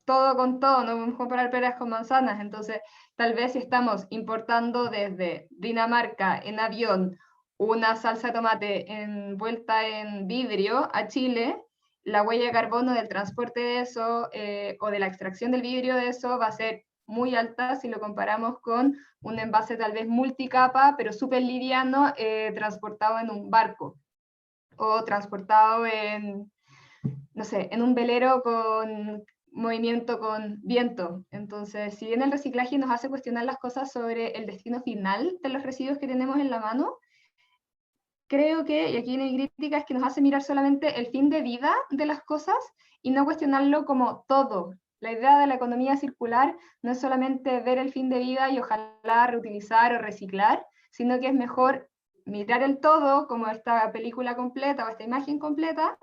todo con todo, no podemos comparar peras con manzanas, entonces tal vez si estamos importando desde Dinamarca en avión una salsa de tomate envuelta en vidrio a Chile, la huella de carbono del transporte de eso o de la extracción del vidrio de eso va a ser muy alta si lo comparamos con un envase tal vez multicapa, pero súper liviano, transportado en un barco o transportado en, no sé, en un velero con movimiento con viento. Entonces, si bien el reciclaje nos hace cuestionar las cosas sobre el destino final de los residuos que tenemos en la mano, creo que, y aquí no hay crítica, es que nos hace mirar solamente el fin de vida de las cosas y no cuestionarlo como todo. La idea de la economía circular no es solamente ver el fin de vida y ojalá reutilizar o reciclar, sino que es mejor mirar el todo como esta película completa o esta imagen completa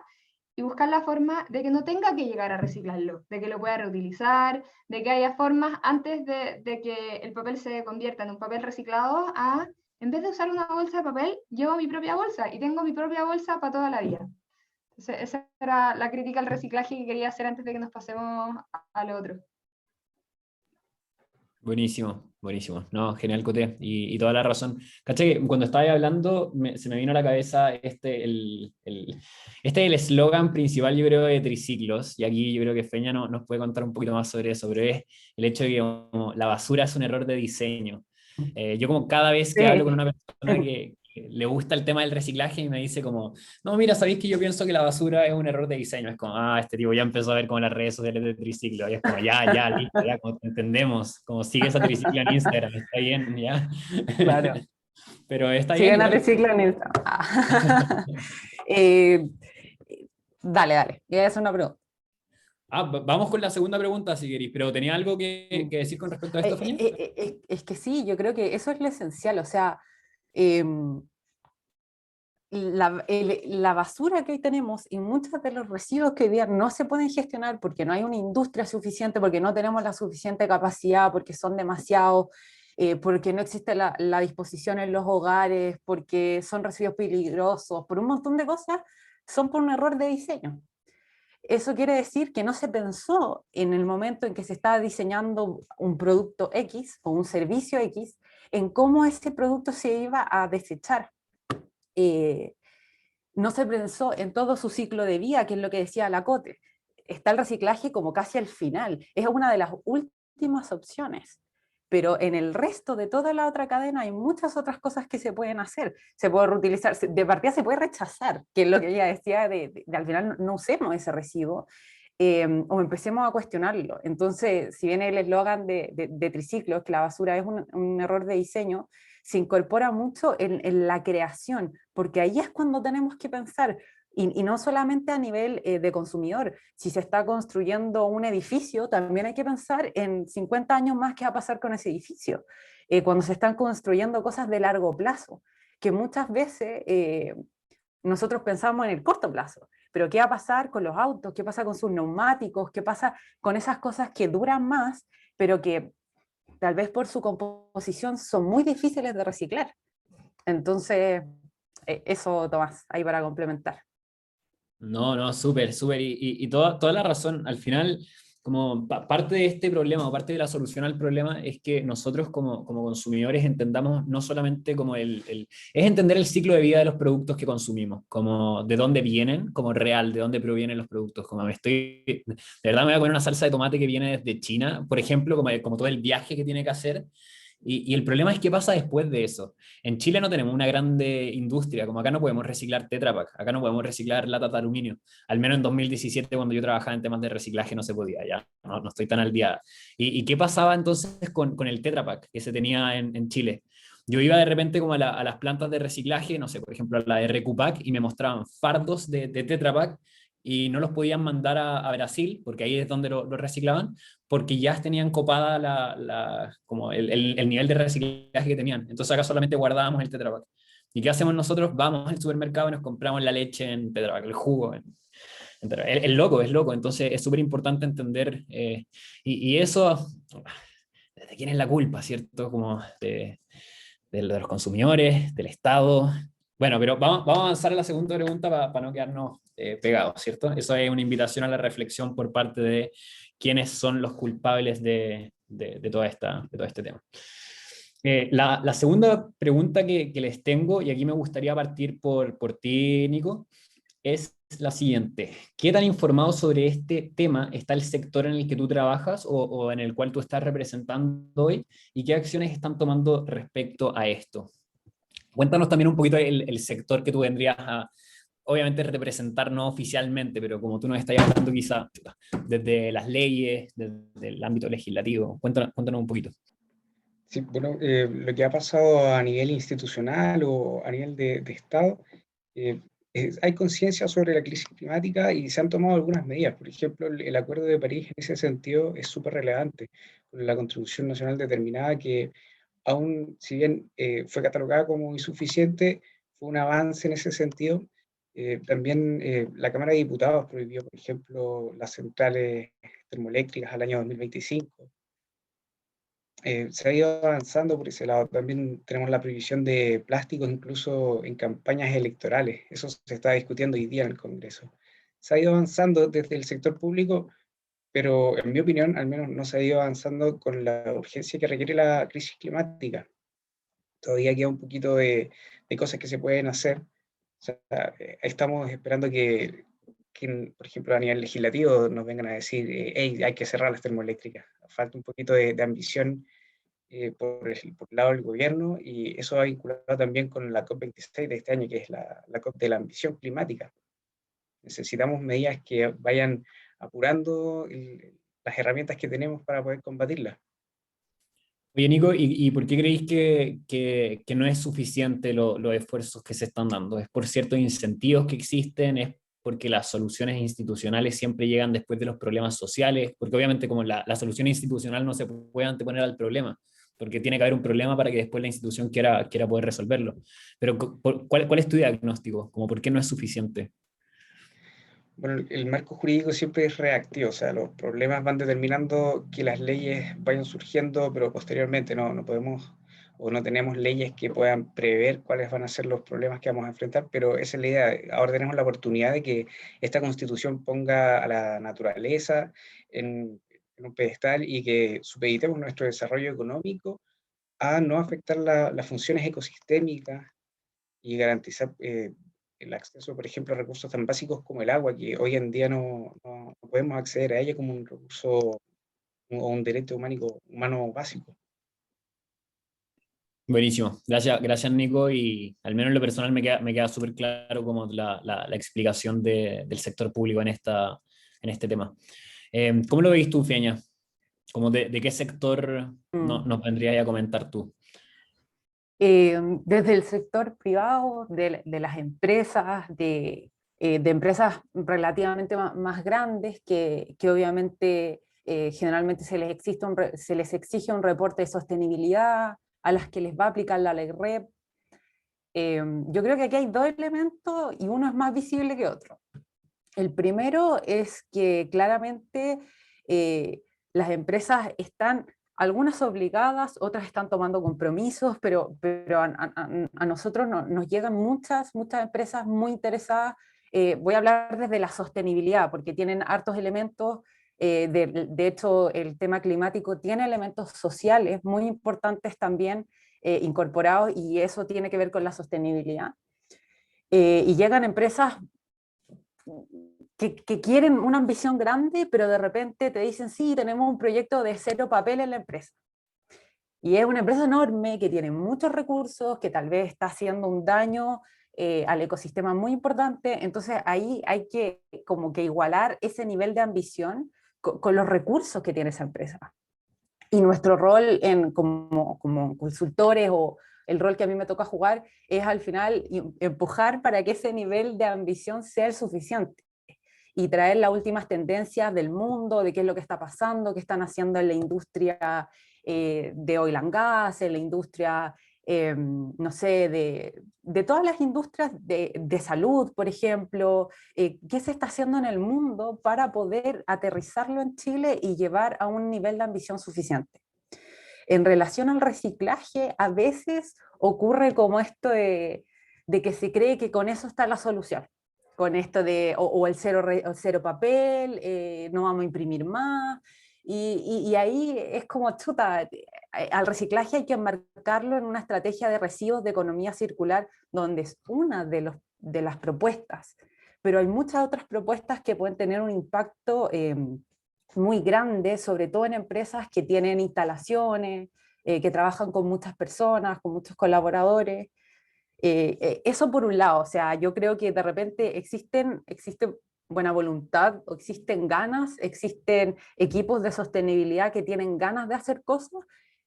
y buscar la forma de que no tenga que llegar a reciclarlo, de que lo pueda reutilizar, de que haya formas antes de que el papel se convierta en un papel reciclado a, en vez de usar una bolsa de papel, llevo mi propia bolsa y tengo mi propia bolsa para toda la vida. Entonces, esa era la crítica al reciclaje que quería hacer antes de que nos pasemos a lo otro. Buenísimo, buenísimo. No, genial, Coté. Y toda la razón. Caché que cuando estaba hablando, se me vino a la cabeza este es el eslogan principal, yo creo, de Triciclos. Y aquí yo creo que Feña nos puede contar un poquito más sobre eso, pero es el hecho de que como, la basura es un error de diseño. Yo como cada vez que hablo con Sí. una persona que le gusta el tema del reciclaje y me dice como, no, mira, sabéis que yo pienso que la basura es un error de diseño. Es como, este tipo ya empezó a ver como las redes sociales de triciclo. Y es como, ya, listo, ya, como entendemos, como sigue esa triciclo en Instagram, está bien, ya. Claro. Pero está bien, Siguen a igual. Triciclo en Instagram. Eh, dale, voy a hacer una pregunta. Vamos con la segunda pregunta, si queréis, pero ¿tenía algo que decir con respecto a esto, Feña? Es que sí, yo creo que eso es lo esencial, o sea, em, la basura que hoy tenemos y muchos de los residuos que hoy día no se pueden gestionar porque no hay una industria suficiente, porque no tenemos la suficiente capacidad, porque son demasiados, porque no existe la disposición en los hogares, porque son residuos peligrosos, por un montón de cosas, son por un error de diseño. Eso quiere decir que no se pensó en el momento en que se estaba diseñando un producto X o un servicio X, en cómo ese producto se iba a desechar. No se pensó en todo su ciclo de vida, que es lo que decía Lacote. Está el reciclaje como casi al final, es una de las últimas opciones, pero en el resto de toda la otra cadena hay muchas otras cosas que se pueden hacer. Se puede reutilizar, de partida se puede rechazar, que es lo que ella decía de al final no usemos ese residuo, o empecemos a cuestionarlo. Entonces, si bien el eslogan de Triciclos, que la basura es un error de diseño, se incorpora mucho en la creación, porque ahí es cuando tenemos que pensar, y no solamente a nivel de consumidor, si se está construyendo un edificio, también hay que pensar en 50 años más qué va a pasar con ese edificio, cuando se están construyendo cosas de largo plazo, que muchas veces nosotros pensamos en el corto plazo, pero ¿qué va a pasar con los autos? ¿Qué pasa con sus neumáticos? ¿Qué pasa con esas cosas que duran más, pero que tal vez por su composición son muy difíciles de reciclar? Entonces, eso, Tomás, ahí para complementar. No, súper, súper. Y toda la razón. Al final, como parte de este problema, o parte de la solución al problema, es que nosotros como consumidores entendamos no solamente como es entender el ciclo de vida de los productos que consumimos, como de dónde vienen, como real, de dónde provienen los productos. Como de verdad me voy a comer una salsa de tomate que viene desde China, por ejemplo, como todo el viaje que tiene que hacer. Y el problema es qué pasa después de eso. En Chile no tenemos una grande industria, como acá no podemos reciclar Tetra Pak, acá no podemos reciclar latas de aluminio. Al menos en 2017, cuando yo trabajaba en temas de reciclaje, no se podía, ya no estoy tan al día. ¿Y qué pasaba entonces con el Tetra Pak que se tenía en Chile? Yo iba de repente como a las plantas de reciclaje, no sé, por ejemplo a la RQPAC, y me mostraban fardos de Tetra Pak y no los podían mandar a Brasil, porque ahí es donde lo reciclaban, porque ya tenían copada como el nivel de reciclaje que tenían. Entonces acá solamente guardábamos el Tetra Pak. ¿Y qué hacemos nosotros? Vamos al supermercado y nos compramos la leche en Tetra Pak, el jugo en Tetra Pak. Es loco, es loco. Entonces es súper importante entender, y eso, ¿de quién es la culpa, cierto? Como de los consumidores, del Estado. Bueno, pero vamos a avanzar a la segunda pregunta para no quedarnos pegados, ¿cierto? Eso es una invitación a la reflexión por parte de quiénes son los culpables de todo este tema. La segunda pregunta que les tengo, y aquí me gustaría partir por ti, Nico, es la siguiente. ¿Qué tan informado sobre este tema está el sector en el que tú trabajas o en el cual tú estás representando hoy? ¿Y qué acciones están tomando respecto a esto? Cuéntanos también un poquito el sector que tú vendrías a, obviamente, representar no oficialmente, pero como tú nos estás hablando quizá desde las leyes, desde el ámbito legislativo. Cuéntanos un poquito. Sí, bueno, lo que ha pasado a nivel institucional o a nivel de Estado, hay conciencia sobre la crisis climática y se han tomado algunas medidas. Por ejemplo, el Acuerdo de París en ese sentido es súper relevante, con la Contribución Nacional determinada que, aún si bien fue catalogada como insuficiente, fue un avance en ese sentido. También la Cámara de Diputados prohibió, por ejemplo, las centrales termoeléctricas al año 2025. Se ha ido avanzando por ese lado. También tenemos la prohibición de plásticos incluso en campañas electorales. Eso se está discutiendo hoy día en el Congreso. Se ha ido avanzando desde el sector público, pero en mi opinión, al menos no se ha ido avanzando con la urgencia que requiere la crisis climática. Todavía queda un poquito de cosas que se pueden hacer. O sea, estamos esperando que, por ejemplo, a nivel legislativo nos vengan a decir, hey, hay que cerrar las termoeléctricas. Falta un poquito de ambición por el lado del gobierno, y eso va vinculado también con la COP26 de este año, que es la COP de la ambición climática. Necesitamos medidas que vayan apurando las herramientas que tenemos para poder combatirlas. Oye, Nico, ¿y por qué creéis que no es suficiente los esfuerzos que se están dando? ¿Es por ciertos incentivos que existen? ¿Es porque las soluciones institucionales siempre llegan después de los problemas sociales? Porque obviamente como la solución institucional no se puede anteponer al problema, porque tiene que haber un problema para que después la institución quiera poder resolverlo. Pero ¿cuál es tu diagnóstico? Como ¿por qué no es suficiente? Bueno, el marco jurídico siempre es reactivo, o sea, los problemas van determinando que las leyes vayan surgiendo, pero posteriormente no podemos o no tenemos leyes que puedan prever cuáles van a ser los problemas que vamos a enfrentar, pero esa es la idea. Ahora tenemos la oportunidad de que esta constitución ponga a la naturaleza en un pedestal y que supeditemos nuestro desarrollo económico a no afectar las funciones ecosistémicas y garantizar el acceso, por ejemplo, a recursos tan básicos como el agua, que hoy en día no podemos acceder a ella como un recurso o un derecho humano básico. Buenísimo. Gracias Nico, y al menos en lo personal me queda súper claro como la explicación del sector público en este tema. ¿Cómo lo veis tú, Fiaña? ¿Cómo de qué sector nos vendrías a comentar tú? Desde el sector privado, de las empresas, de empresas relativamente más grandes que obviamente generalmente se les exige un reporte de sostenibilidad, a las que les va a aplicar la ley REP. Yo creo que aquí hay dos elementos y uno es más visible que otro. El primero es que claramente las empresas están, algunas obligadas, otras están tomando compromisos, pero a nosotros nos llegan muchas empresas muy interesadas. Voy a hablar desde la sostenibilidad, porque tienen hartos elementos. De hecho, el tema climático tiene elementos sociales muy importantes también incorporados, y eso tiene que ver con la sostenibilidad. Y llegan empresas que quieren una ambición grande, pero de repente te dicen, sí, tenemos un proyecto de cero papel en la empresa. Y es una empresa enorme que tiene muchos recursos, que tal vez está haciendo un daño al ecosistema muy importante. Entonces ahí hay que como que igualar ese nivel de ambición con los recursos que tiene esa empresa. Y nuestro rol como consultores, o el rol que a mí me toca jugar, es al final empujar para que ese nivel de ambición sea el suficiente y traer las últimas tendencias del mundo, de qué es lo que está pasando, qué están haciendo en la industria de oil and gas, en la industria, no sé, de todas las industrias de salud, por ejemplo, qué se está haciendo en el mundo para poder aterrizarlo en Chile y llevar a un nivel de ambición suficiente. En relación al reciclaje, a veces ocurre como esto de que se cree que con eso está la solución, con esto de o el cero papel, no vamos a imprimir más, y ahí es como chuta, al reciclaje hay que enmarcarlo en una estrategia de residuos de economía circular, donde es una de las propuestas, pero hay muchas otras propuestas que pueden tener un impacto muy grande, sobre todo en empresas que tienen instalaciones, que trabajan con muchas personas, con muchos colaboradores. Eso por un lado, o sea, yo creo que de repente existe buena voluntad, o existen ganas, existen equipos de sostenibilidad que tienen ganas de hacer cosas,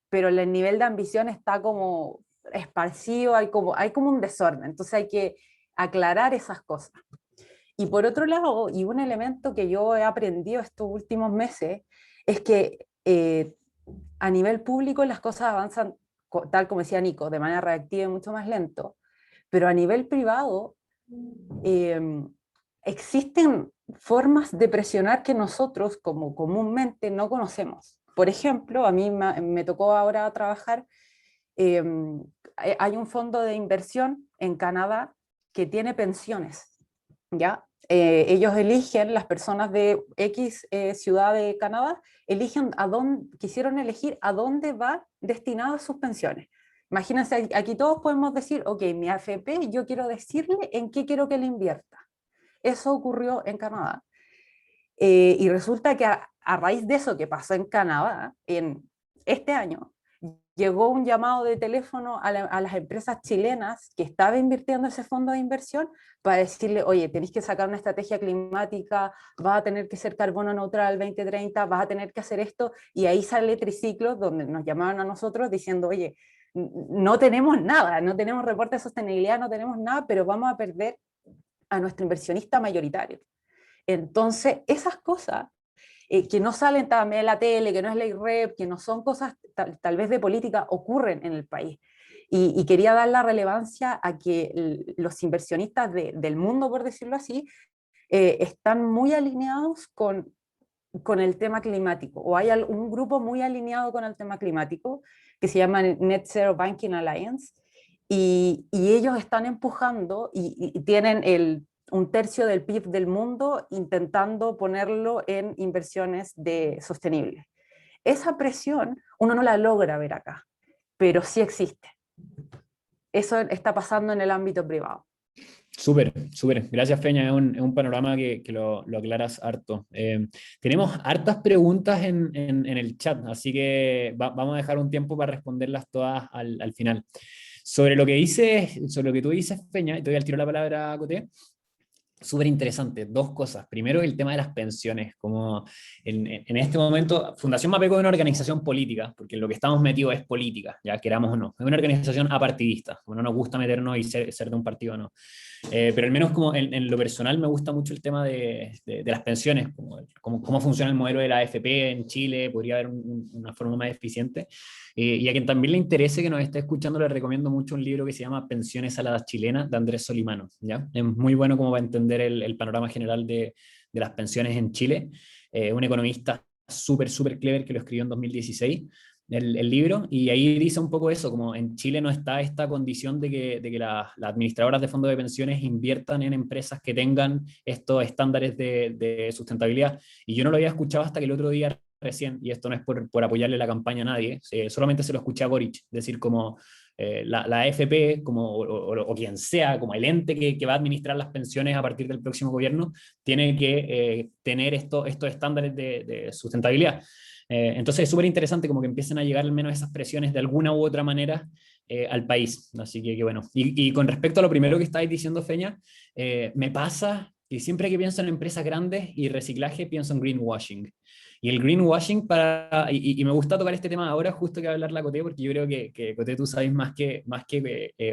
pero el nivel de ambición está como esparcido, hay como un desorden, entonces hay que aclarar esas cosas. Y por otro lado, y un elemento que yo he aprendido estos últimos meses, es que a nivel público las cosas avanzan, tal como decía Nico, de manera reactiva y mucho más lento, pero a nivel privado existen formas de presionar que nosotros como comúnmente no conocemos. Por ejemplo, a mí me tocó ahora trabajar, hay un fondo de inversión en Canadá que tiene pensiones, ¿ya? Ellos eligen, las personas de X ciudad de Canadá, quisieron elegir a dónde va destinadas sus pensiones. Imagínense, aquí todos podemos decir, ok, mi AFP, yo quiero decirle en qué quiero que le invierta. Eso ocurrió en Canadá. Y resulta que a raíz de eso que pasó en Canadá, en este año, llegó un llamado de teléfono a las empresas chilenas que estaban invirtiendo ese fondo de inversión para decirle, oye, tenéis que sacar una estrategia climática, vas a tener que ser carbono neutral 2030, vas a tener que hacer esto, y ahí sale Triciclo, donde nos llamaban a nosotros diciendo, oye, no tenemos nada, no tenemos reporte de sostenibilidad, no tenemos nada, pero vamos a perder a nuestro inversionista mayoritario. Entonces, esas cosas que no salen también en la tele, que no es ley REP, que no son cosas tal vez de política, ocurren en el país. Y quería dar la relevancia a que los inversionistas del mundo, por decirlo así, están muy alineados con el tema climático, o hay un grupo muy alineado con el tema climático, que se llama Net Zero Banking Alliance, y ellos están empujando y tienen un tercio del PIB del mundo intentando ponerlo en inversiones sostenibles. Esa presión uno no la logra ver acá, pero sí existe. Eso está pasando en el ámbito privado. Súper, súper. Gracias, Feña. Es un panorama que lo aclaras harto. Tenemos hartas preguntas en el chat, así que vamos a dejar un tiempo para responderlas todas al final. Sobre lo que tú dices, Feña, y te voy al tiro la palabra, Coté. Súper interesante, dos cosas. Primero, el tema de las pensiones. Como en este momento, Fundación Mapeco es una organización política, porque lo que estamos metidos es política, ya queramos o no. Es una organización apartidista, como no nos gusta meternos y ser de un partido o no. Pero al menos como en lo personal me gusta mucho el tema de las pensiones, cómo funciona el modelo de la AFP en Chile, podría haber una forma más eficiente. Y a quien también le interese que nos esté escuchando, le recomiendo mucho un libro que se llama Pensiones a la Chilena, de Andrés Solimano, ¿ya? Es muy bueno como va a entender el panorama general de las pensiones en Chile. Un economista súper, súper clever que lo escribió en 2016, el libro, y ahí dice un poco eso, como en Chile no está esta condición de que las administradoras de fondos de pensiones inviertan en empresas que tengan estos estándares de sustentabilidad. Y yo no lo había escuchado hasta que el otro día recién, y esto no es por apoyarle la campaña a nadie, solamente se lo escuché a Boric decir como la AFP o quien sea, como el ente que va a administrar las pensiones a partir del próximo gobierno, tiene que tener estos estándares de sustentabilidad. Entonces es súper interesante como que empiecen a llegar al menos esas presiones de alguna u otra manera al país. Así que bueno. Y con respecto a lo primero que estáis diciendo, Feña, me pasa que siempre que pienso en empresas grandes y reciclaje, pienso en greenwashing. Y el greenwashing, y me gusta tocar este tema ahora, justo que va a hablar la Coté, porque yo creo que Coté, tú sabes más que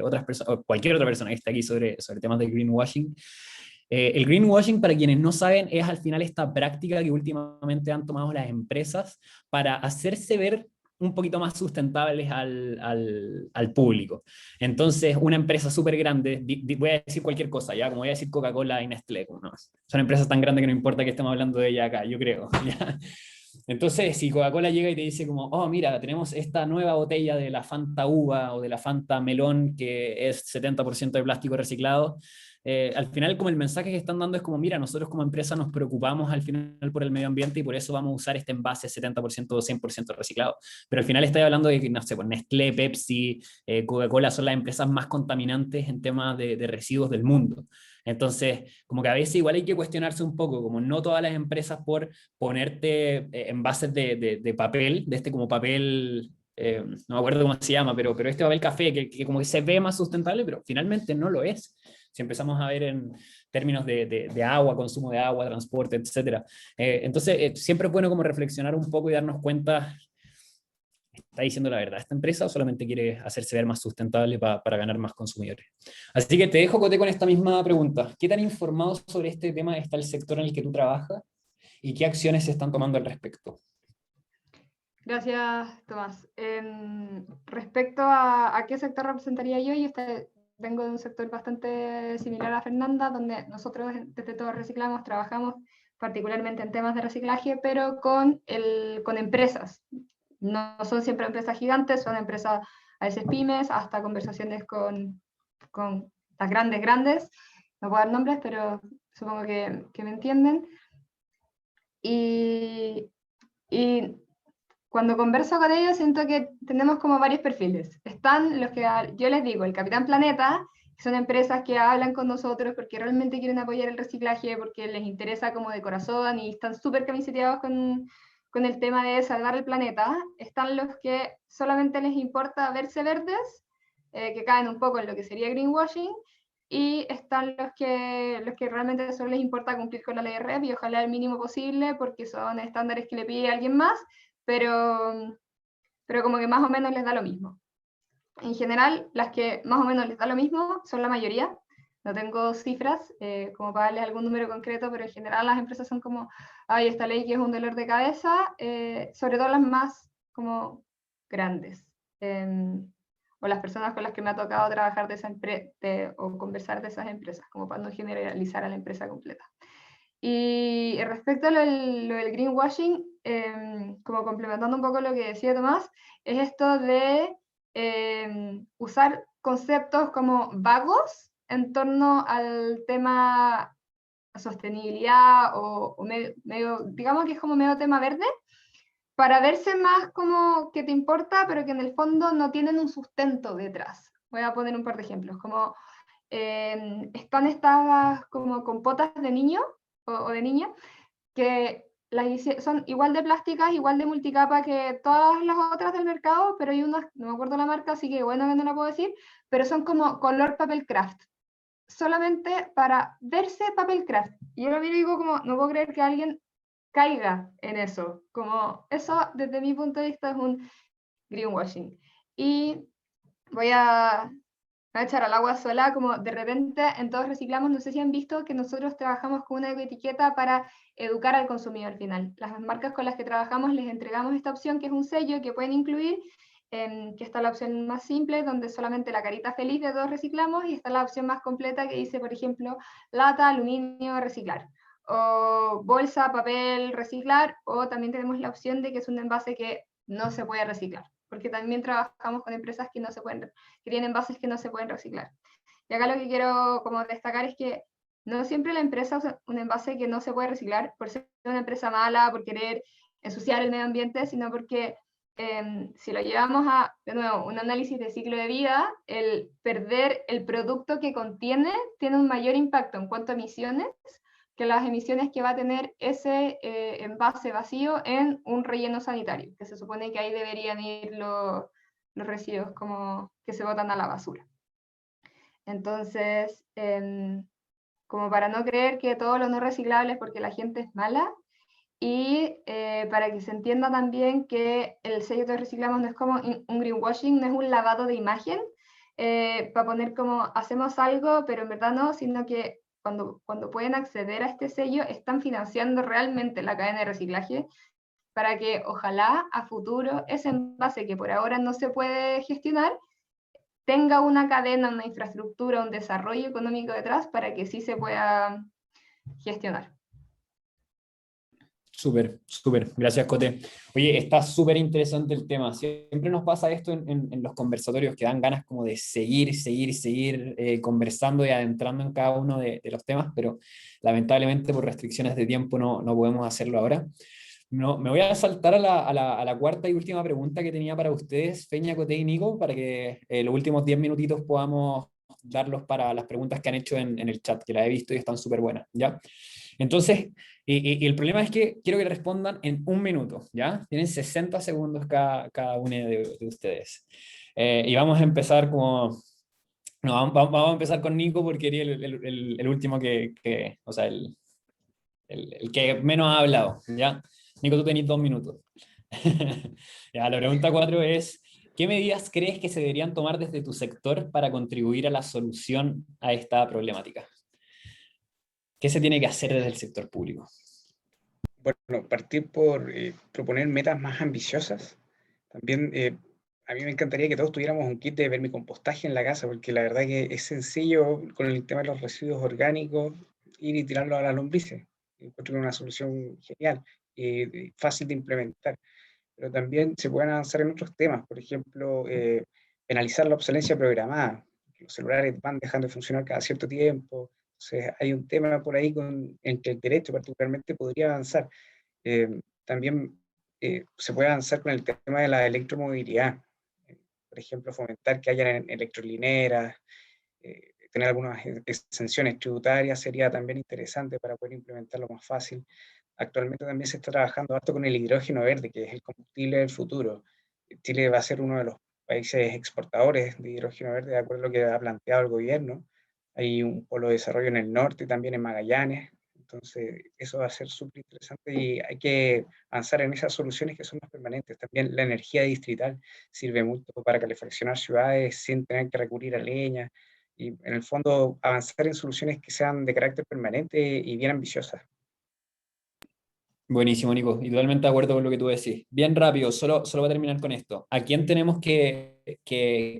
otras personas, o cualquier otra persona que esté aquí sobre temas de greenwashing. El greenwashing, para quienes no saben, es al final esta práctica que últimamente han tomado las empresas para hacerse ver un poquito más sustentables al público. Entonces, una empresa súper grande, voy a decir cualquier cosa, ya, como voy a decir Coca-Cola y Nestlé, ¿no? Son empresas tan grandes que no importa que estemos hablando de ella acá, yo creo, ¿ya? Entonces, si Coca-Cola llega y te dice como, oh, mira, tenemos esta nueva botella de la Fanta Uva o de la Fanta Melón que es 70% de plástico reciclado, al final como el mensaje que están dando es como, mira, nosotros como empresa nos preocupamos al final por el medio ambiente y por eso vamos a usar este envase 70% o 100% reciclado. Pero al final estoy hablando de que, no sé, pues Nestlé, Pepsi, Coca-Cola son las empresas más contaminantes en temas de residuos del mundo. Entonces, como que a veces igual hay que cuestionarse un poco, como no todas las empresas por ponerte envases de papel, de este como papel, no me acuerdo cómo se llama, pero este papel café que como que se ve más sustentable, pero finalmente no lo es. Si empezamos a ver en términos de agua, consumo de agua, transporte, etc. Entonces, siempre es bueno como reflexionar un poco y darnos cuenta, ¿está diciendo la verdad esta empresa o solamente quiere hacerse ver más sustentable para ganar más consumidores? Así que te dejo, Coté, con esta misma pregunta. ¿Qué tan informado sobre este tema está el sector en el que tú trabajas y qué acciones se están tomando al respecto? Gracias, Tomás. Respecto a qué sector representaría yo, vengo de un sector bastante similar a Fernanda, donde nosotros desde Todo Reciclamos trabajamos particularmente en temas de reciclaje, pero con empresas. No son siempre empresas gigantes, son empresas a veces pymes, hasta conversaciones con las grandes. No puedo dar nombres, pero supongo que me entienden. Y cuando converso con ellos siento que tenemos como varios perfiles. Están los que yo les digo, el Capitán Planeta, que son empresas que hablan con nosotros porque realmente quieren apoyar el reciclaje, porque les interesa como de corazón y están súper camiseteados con el tema de salvar el planeta. Están los que solamente les importa verse verdes, que caen un poco en lo que sería greenwashing, y están los que realmente solo les importa cumplir con la ley de REP y ojalá el mínimo posible porque son estándares que le pide alguien más, pero como que más o menos les da lo mismo. En general, las que más o menos les da lo mismo son la mayoría. No tengo cifras como para darles algún número concreto, pero en general las empresas son como, ay, esta ley que es un dolor de cabeza, sobre todo las más como grandes. O las personas con las que me ha tocado trabajar o conversar de esas empresas, como para no generalizar a la empresa completa. Y respecto a lo del greenwashing, como complementando un poco lo que decía Tomás, es esto de usar conceptos como vagos en torno al tema sostenibilidad o medio, digamos que es como medio tema verde, para verse más como que te importa, pero que en el fondo no tienen un sustento detrás. Voy a poner un par de ejemplos, como están estas como compotas de niño o de niña, que son igual de plásticas, igual de multicapa que todas las otras del mercado, pero hay unas, no me acuerdo la marca, así que bueno que no la puedo decir, pero son como color papel craft, solamente para verse papel craft. Y yo lo miro y digo como, no puedo creer que alguien caiga en eso, como eso desde mi punto de vista es un greenwashing. Y voy a echar al agua sola, como de repente en Todos Reciclamos, no sé si han visto que nosotros trabajamos con una etiqueta para educar al consumidor final. Las marcas con las que trabajamos les entregamos esta opción que es un sello que pueden incluir, que está la opción más simple, donde solamente la carita feliz de Todos Reciclamos, y está la opción más completa que dice, por ejemplo, lata, aluminio, reciclar, o bolsa, papel, reciclar, o también tenemos la opción de que es un envase que no se puede reciclar, porque también trabajamos con empresas que tienen envases que no se pueden reciclar. Y acá lo que quiero como destacar es que no siempre la empresa usa un envase que no se puede reciclar por ser una empresa mala, por querer ensuciar el medio ambiente, sino porque si lo llevamos a, de nuevo, un análisis de ciclo de vida, el perder el producto que contiene tiene un mayor impacto en cuanto a emisiones que las emisiones que va a tener ese envase vacío en un relleno sanitario, que se supone que ahí deberían ir los residuos como que se botan a la basura. Entonces, como para no creer que todo lo no reciclable es porque la gente es mala, y para que se entienda también que el sello de reciclamos no es como un greenwashing, no es un lavado de imagen, para poner como hacemos algo, pero en verdad no, sino que cuando pueden acceder a este sello, están financiando realmente la cadena de reciclaje para que ojalá a futuro ese envase que por ahora no se puede gestionar, tenga una cadena, una infraestructura, un desarrollo económico detrás para que sí se pueda gestionar. Súper, súper. Gracias, Coté. Oye, está súper interesante el tema. Siempre nos pasa esto en los conversatorios que dan ganas como de seguir conversando y adentrando en cada uno de los temas, pero lamentablemente por restricciones de tiempo no podemos hacerlo ahora. No, me voy a saltar a la cuarta y última pregunta que tenía para ustedes, Feña, Coté y Nico, para que los últimos 10 minutitos podamos darlos para las preguntas que han hecho en el chat, que las he visto y están súper buenas, ¿ya? Entonces, y el problema es que quiero que respondan en un minuto, ¿ya? Tienen 60 segundos cada uno de ustedes. Y vamos a empezar como... No, vamos a empezar con Nico porque era el último o sea, el que menos ha hablado, ¿ya? Nico, tú tenés 2 minutos. Ya, la pregunta 4 es, ¿qué medidas crees que se deberían tomar desde tu sector para contribuir a la solución a esta problemática? ¿Qué se tiene que hacer desde el sector público? Bueno, partir por proponer metas más ambiciosas. También a mí me encantaría que todos tuviéramos un kit de vermicompostaje en la casa, porque la verdad que es sencillo con el tema de los residuos orgánicos ir y tirarlo a las lombrices. Encuentro que es una solución genial y fácil de implementar. Pero también se pueden avanzar en otros temas, por ejemplo, penalizar la obsolescencia programada. Los celulares van dejando de funcionar cada cierto tiempo. Entonces, hay un tema por ahí en que el derecho particularmente podría avanzar. También se puede avanzar con el tema de la electromovilidad. Por ejemplo, fomentar que haya electrolineras, tener algunas exenciones tributarias sería también interesante para poder implementarlo más fácil. Actualmente también se está trabajando harto con el hidrógeno verde, que es el combustible del futuro. Chile va a ser uno de los países exportadores de hidrógeno verde, de acuerdo a lo que ha planteado el gobierno. Hay un polo de desarrollo en el norte, también en Magallanes. Entonces, eso va a ser súper interesante y hay que avanzar en esas soluciones que son más permanentes. También la energía distrital sirve mucho para calefaccionar ciudades sin tener que recurrir a leña. Y en el fondo, avanzar en soluciones que sean de carácter permanente y bien ambiciosas. Buenísimo, Nico, y totalmente de acuerdo con lo que tú decís. Bien rápido, solo voy a terminar con esto. ¿A quién tenemos que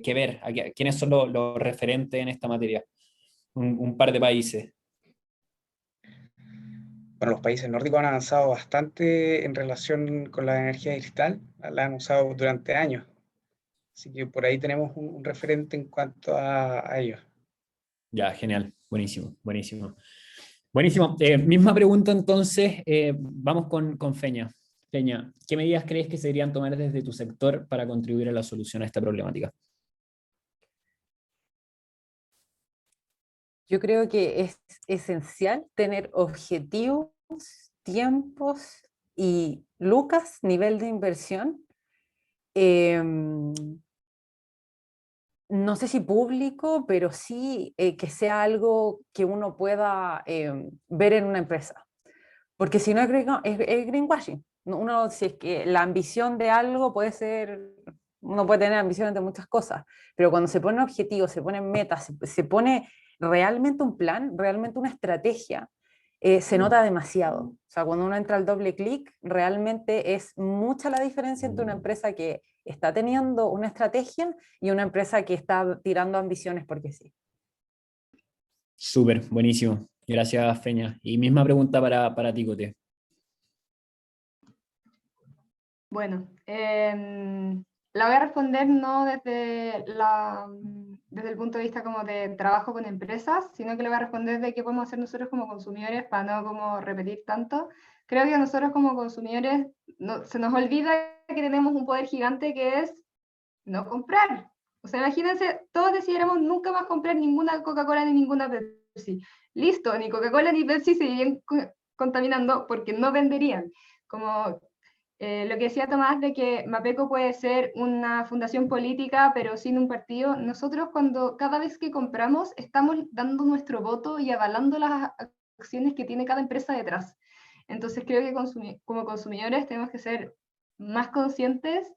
ver? ¿Quiénes son los referentes en esta materia? Un par de países. Bueno, los países nórdicos han avanzado bastante en relación con la energía digital, la han usado durante años, así que por ahí tenemos un referente en cuanto a ello. Ya, genial, buenísimo, buenísimo. Buenísimo, misma pregunta entonces, vamos con Feña. Feña, ¿qué medidas crees que se deberían tomar desde tu sector para contribuir a la solución a esta problemática? Yo creo que es esencial tener objetivos, tiempos y lucas, nivel de inversión. em, no sé si público, pero sí que sea algo que uno pueda ver en una empresa. Porque si no es greenwashing. Uno, si es que la ambición de algo puede ser, uno puede tener ambiciones de muchas cosas, pero cuando se ponen objetivos, se ponen metas, se pone realmente un plan, realmente una estrategia, se nota demasiado. O sea, cuando uno entra al doble clic, realmente es mucha la diferencia entre una empresa que está teniendo una estrategia y una empresa que está tirando ambiciones porque sí. Súper, buenísimo. Gracias, Feña. Y misma pregunta para ti, Cote. Bueno, la voy a responder no desde el punto de vista como de trabajo con empresas, sino que le voy a responder de qué podemos hacer nosotros como consumidores para no como repetir tanto. Creo que nosotros como consumidores se nos olvida que tenemos un poder gigante que es no comprar. O sea, imagínense, todos decidiéramos nunca más comprar ninguna Coca-Cola ni ninguna Pepsi. Listo, ni Coca-Cola ni Pepsi seguirían contaminando porque no venderían. Como lo que decía Tomás de que Mapeco puede ser una fundación política, pero sin un partido. Nosotros cada vez que compramos estamos dando nuestro voto y avalando las acciones que tiene cada empresa detrás. Entonces creo que como consumidores tenemos que ser más conscientes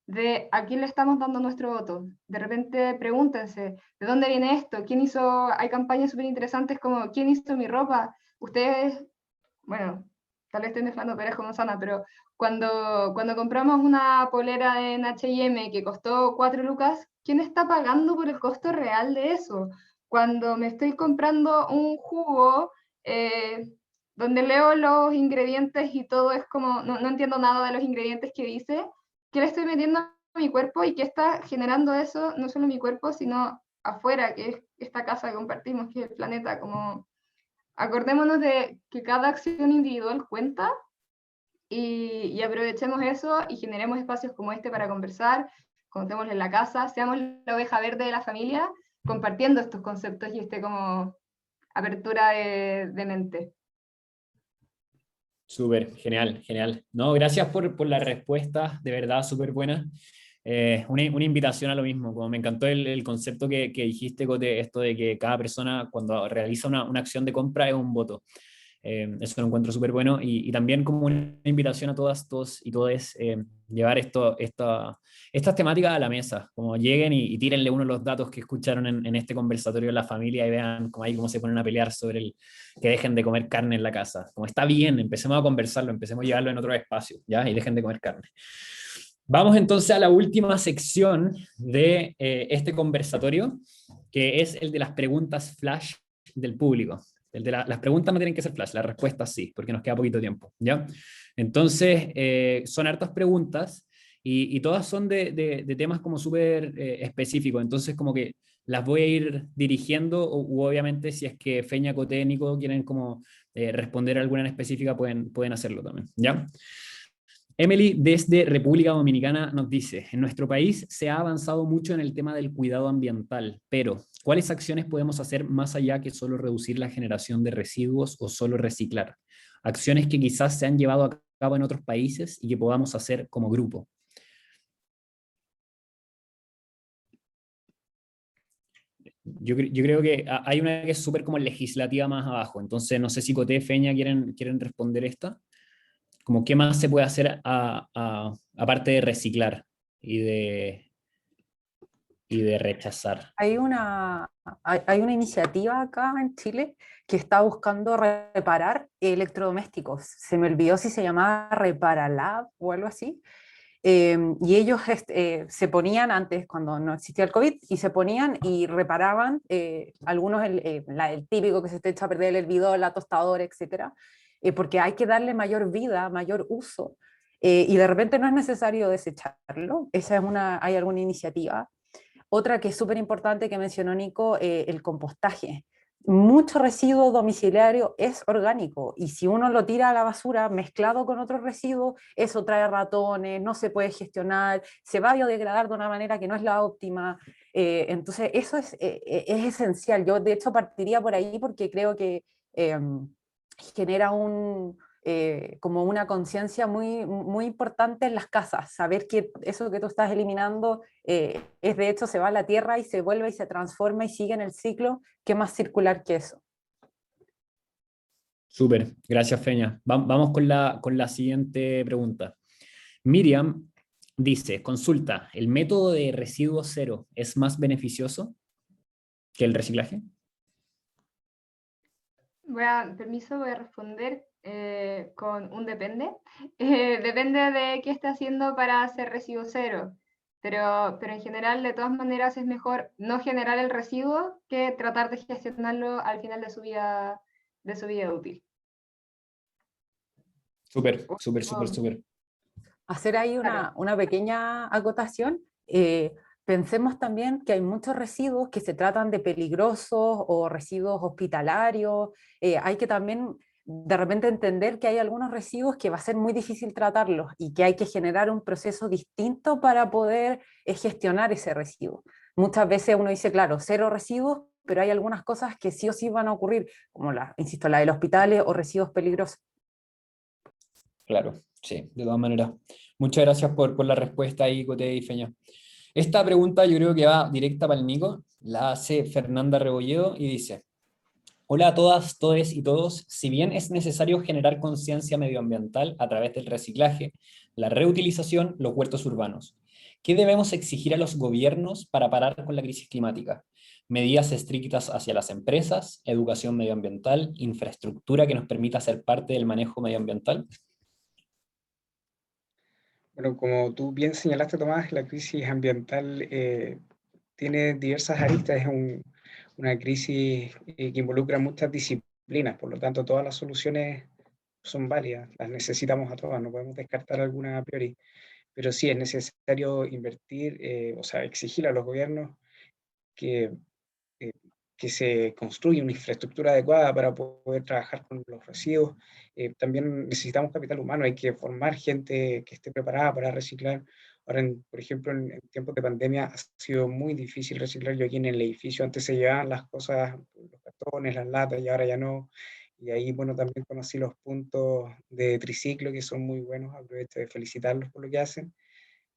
de a quién le estamos dando nuestro voto. De repente pregúntense, ¿de dónde viene esto? ¿Quién hizo? Hay campañas súper interesantes como ¿quién hizo mi ropa? Ustedes, bueno, tal vez estén mezclando peras con manzanas, pero cuando compramos una polera en H&M que costó 4 lucas, ¿quién está pagando por el costo real de eso? Cuando me estoy comprando un jugo donde leo los ingredientes y todo es como, no entiendo nada de los ingredientes que dice, ¿qué le estoy metiendo a mi cuerpo y qué está generando eso, no solo en mi cuerpo, sino afuera, que es esta casa que compartimos, que es el planeta? Como acordémonos de que cada acción individual cuenta y aprovechemos eso y generemos espacios como este para conversar, contémosle en la casa, seamos la oveja verde de la familia, compartiendo estos conceptos y como apertura de mente. Súper, genial, genial. No, gracias por la respuesta, de verdad, súper buena. Una invitación a lo mismo, como me encantó el concepto que dijiste, Cote, esto de que cada persona cuando realiza una acción de compra es un voto. Eso lo encuentro súper bueno y también como una invitación a todas, todos y todes llevar estas temáticas a la mesa, como lleguen y tírenle uno de los datos que escucharon en este conversatorio de la familia y vean cómo se ponen a pelear sobre el que dejen de comer carne en la casa. Como está bien, empecemos a conversarlo, empecemos a llevarlo en otro espacio, ¿ya? Y dejen de comer carne. Vamos entonces a la última sección de este conversatorio, que es el de las preguntas flash del público. Las preguntas no tienen que ser flash, las respuestas sí, porque nos queda poquito tiempo, ¿ya? Entonces, son hartas preguntas y todas son de temas como súper específicos, entonces como que las voy a ir dirigiendo, u obviamente si es que Feña, Coté, Nico quieren como responder alguna en específica, pueden hacerlo también, ¿ya? Emily, desde República Dominicana, nos dice, en nuestro país se ha avanzado mucho en el tema del cuidado ambiental, pero ¿cuáles acciones podemos hacer más allá que solo reducir la generación de residuos o solo reciclar? acciones que quizás se han llevado a cabo en otros países y que podamos hacer como grupo. Yo creo que hay una que es súper como legislativa más abajo, entonces no sé si Coté, Feña quieren responder esta. Como qué más se puede hacer aparte de reciclar y de rechazar. Hay una iniciativa acá en Chile que está buscando reparar electrodomésticos. Se me olvidó si se llamaba Reparalab o algo así. Y ellos se ponían antes, cuando no existía el COVID, y se ponían y reparaban algunos, el típico que se te echa a perder el hervidor, la tostadora, etcétera, porque hay que darle mayor vida, mayor uso, y de repente no es necesario desecharlo. Hay alguna iniciativa. Otra que es súper importante que mencionó Nico, el compostaje. Mucho residuo domiciliario es orgánico y si uno lo tira a la basura mezclado con otros residuos, eso trae ratones, no se puede gestionar, se va a biodegradar de una manera que no es la óptima. Entonces, eso es esencial. Yo, de hecho, partiría por ahí porque creo que eh, genera como una conciencia muy, muy importante en las casas, saber que eso que tú estás eliminando es de hecho se va a la tierra y se vuelve y se transforma y sigue en el ciclo, ¿qué más circular que eso? Súper, gracias Feña. Vamos con la siguiente pregunta. Miriam dice, consulta, ¿el método de residuo cero es más beneficioso que el reciclaje? Permiso, voy a responder con un depende. Depende de qué esté haciendo para hacer residuo cero. Pero en general, de todas maneras, es mejor no generar el residuo que tratar de gestionarlo al final de su vida útil. Súper, súper, súper, súper. Hacer ahí Claro. una pequeña acotación. Pensemos también que hay muchos residuos que se tratan de peligrosos o residuos hospitalarios. Hay que también de repente entender que hay algunos residuos que va a ser muy difícil tratarlos y que hay que generar un proceso distinto para poder gestionar ese residuo. Muchas veces uno dice, claro, cero residuos, pero hay algunas cosas que sí o sí van a ocurrir, como insisto, la del hospital o residuos peligrosos. Claro, sí, de todas maneras. Muchas gracias por la respuesta ahí, Coté y Feña. Esta pregunta yo creo que va directa para el Nico, la hace Fernanda Rebolledo y dice, hola a todas, todes y todos, si bien es necesario generar conciencia medioambiental a través del reciclaje, la reutilización, los huertos urbanos, ¿qué debemos exigir a los gobiernos para parar con la crisis climática? Medidas estrictas hacia las empresas, educación medioambiental, infraestructura que nos permita ser parte del manejo medioambiental. Bueno, como tú bien señalaste, Tomás, la crisis ambiental tiene diversas aristas, es una crisis que involucra muchas disciplinas, por lo tanto todas las soluciones son válidas, las necesitamos a todas, no podemos descartar alguna a priori, pero sí es necesario invertir, o sea, exigir a los gobiernos que eh, que se construya una infraestructura adecuada para poder trabajar con los residuos. También necesitamos capital humano, hay que formar gente que esté preparada para reciclar. Ahora, por ejemplo, en tiempos de pandemia ha sido muy difícil reciclar. Yo aquí en el edificio antes se llevaban las cosas, los cartones, las latas, y ahora ya no. Y ahí, bueno, también conocí los puntos de triciclo que son muy buenos. Aprovecho de felicitarlos por lo que hacen.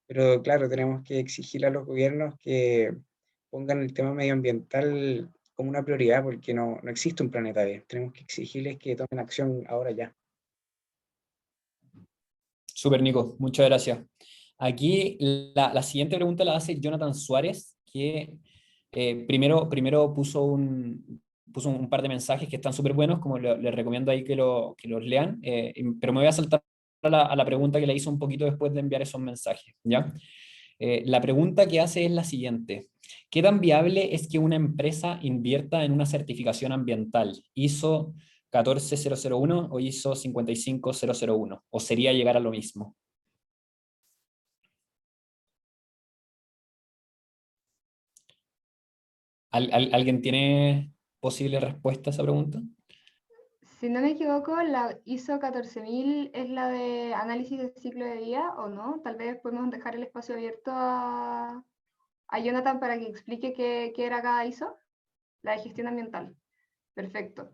Pero claro, tenemos que exigir a los gobiernos que pongan el tema medioambiental como una prioridad, porque no existe un planeta B. Tenemos que exigirles que tomen acción ahora ya. Súper, Nico, muchas gracias. Aquí la siguiente pregunta la hace Jonathan Suárez, que primero puso un par de mensajes que están súper buenos, como les recomiendo ahí que los lean, pero me voy a saltar a la pregunta que le hizo un poquito después de enviar esos mensajes, ¿ya? La pregunta que hace es la siguiente. ¿Qué tan viable es que una empresa invierta en una certificación ambiental ISO 14001 o ISO 55001? ¿O sería llegar a lo mismo? ¿Alguien tiene posible respuesta a esa pregunta? Si no me equivoco, la ISO 14000 es la de análisis de ciclo de vida, ¿o no? Tal vez podemos dejar el espacio abierto a Jonathan para que explique qué era cada ISO, la de gestión ambiental. Perfecto.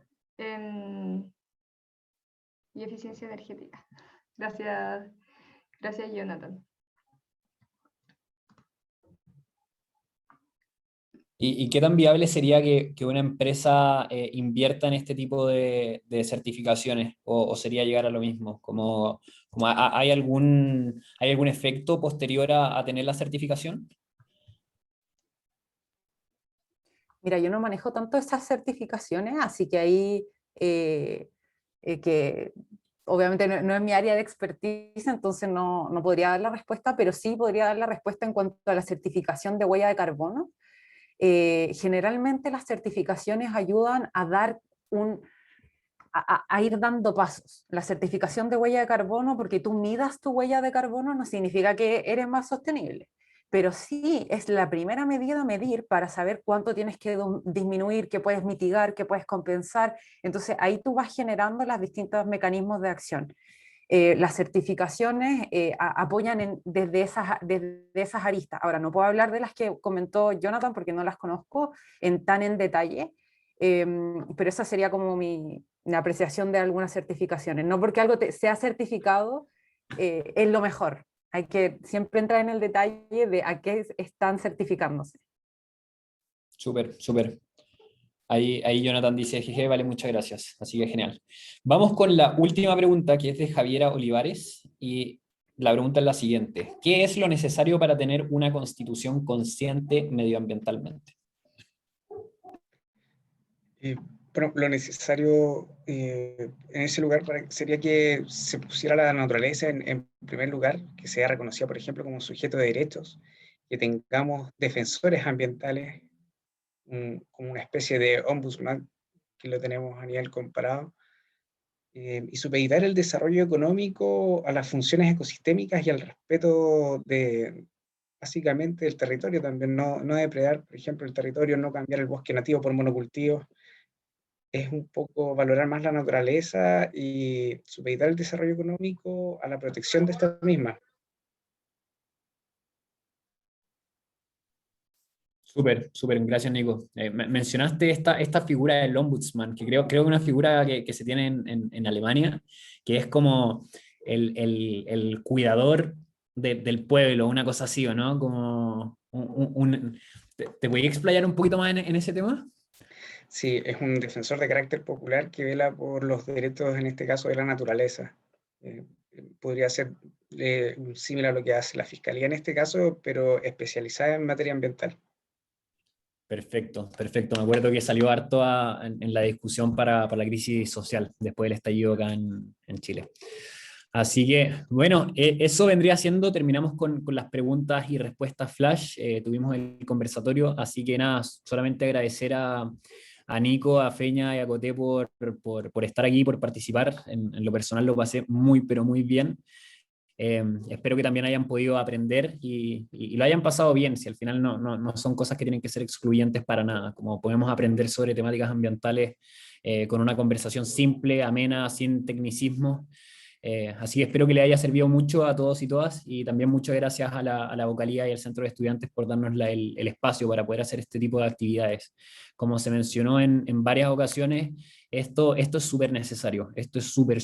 y eficiencia energética. Gracias, gracias Jonathan. ¿Y qué tan viable sería que una empresa invierta en este tipo de certificaciones? ¿O sería llegar a lo mismo? ¿Hay algún efecto posterior a tener la certificación? Mira, yo no manejo tanto estas certificaciones, así que ahí que obviamente no es mi área de expertise, entonces no podría dar la respuesta, pero sí podría dar la respuesta en cuanto a la certificación de huella de carbono. Generalmente las certificaciones ayudan a dar a ir dando pasos. La certificación de huella de carbono, porque tú midas tu huella de carbono, no significa que eres más sostenible, pero sí es la primera medida a medir para saber cuánto tienes que disminuir, qué puedes mitigar, qué puedes compensar. Entonces ahí tú vas generando los distintos mecanismos de acción. Las certificaciones apoyan desde esas aristas. Ahora, no puedo hablar de las que comentó Jonathan porque no las conozco tan en detalle, pero esa sería como mi apreciación de algunas certificaciones. No porque algo sea certificado es lo mejor. Hay que siempre entrar en el detalle de a qué están certificándose. Súper, súper. Ahí Jonathan dice, jeje, vale, muchas gracias. Así que genial. Vamos con la última pregunta, que es de Javiera Olivares, y la pregunta es la siguiente. ¿Qué es lo necesario para tener una constitución consciente medioambientalmente? Bueno, lo necesario en ese lugar sería que se pusiera la naturaleza en primer lugar, que sea reconocida, por ejemplo, como sujeto de derechos, que tengamos defensores ambientales, como una especie de ombudsman, que lo tenemos a nivel comparado, y supeditar el desarrollo económico a las funciones ecosistémicas y al respeto básicamente del territorio también, no depredar, por ejemplo, el territorio, no cambiar el bosque nativo por monocultivos. Es un poco valorar más la naturaleza y supeditar el desarrollo económico a la protección de esta misma. Súper, súper, gracias Nico. Mencionaste esta figura del ombudsman, que creo que es una figura que se tiene en Alemania, que es como el cuidador del pueblo, una cosa así, ¿o no? Como ¿te voy a explayar un poquito más en ese tema? Sí, es un defensor de carácter popular que vela por los derechos, en este caso, de la naturaleza. Podría ser similar a lo que hace la Fiscalía en este caso, pero especializada en materia ambiental. Perfecto, perfecto. Me acuerdo que salió harto en la discusión para la crisis social después del estallido acá en Chile. Así que, bueno, eso vendría siendo, terminamos con las preguntas y respuestas flash, tuvimos el conversatorio, así que nada, solamente agradecer a Nico, a Feña y a Coté por estar aquí, por participar. En lo personal lo pasé muy, pero muy bien. Espero que también hayan podido aprender y lo hayan pasado bien, si al final no son cosas que tienen que ser excluyentes para nada, como podemos aprender sobre temáticas ambientales con una conversación simple, amena, sin tecnicismo. Así que espero que le haya servido mucho a todos y todas y también muchas gracias a la vocalía y al Centro de Estudiantes por darnos el espacio para poder hacer este tipo de actividades. Como se mencionó en varias ocasiones, esto es súper necesario, esto es súper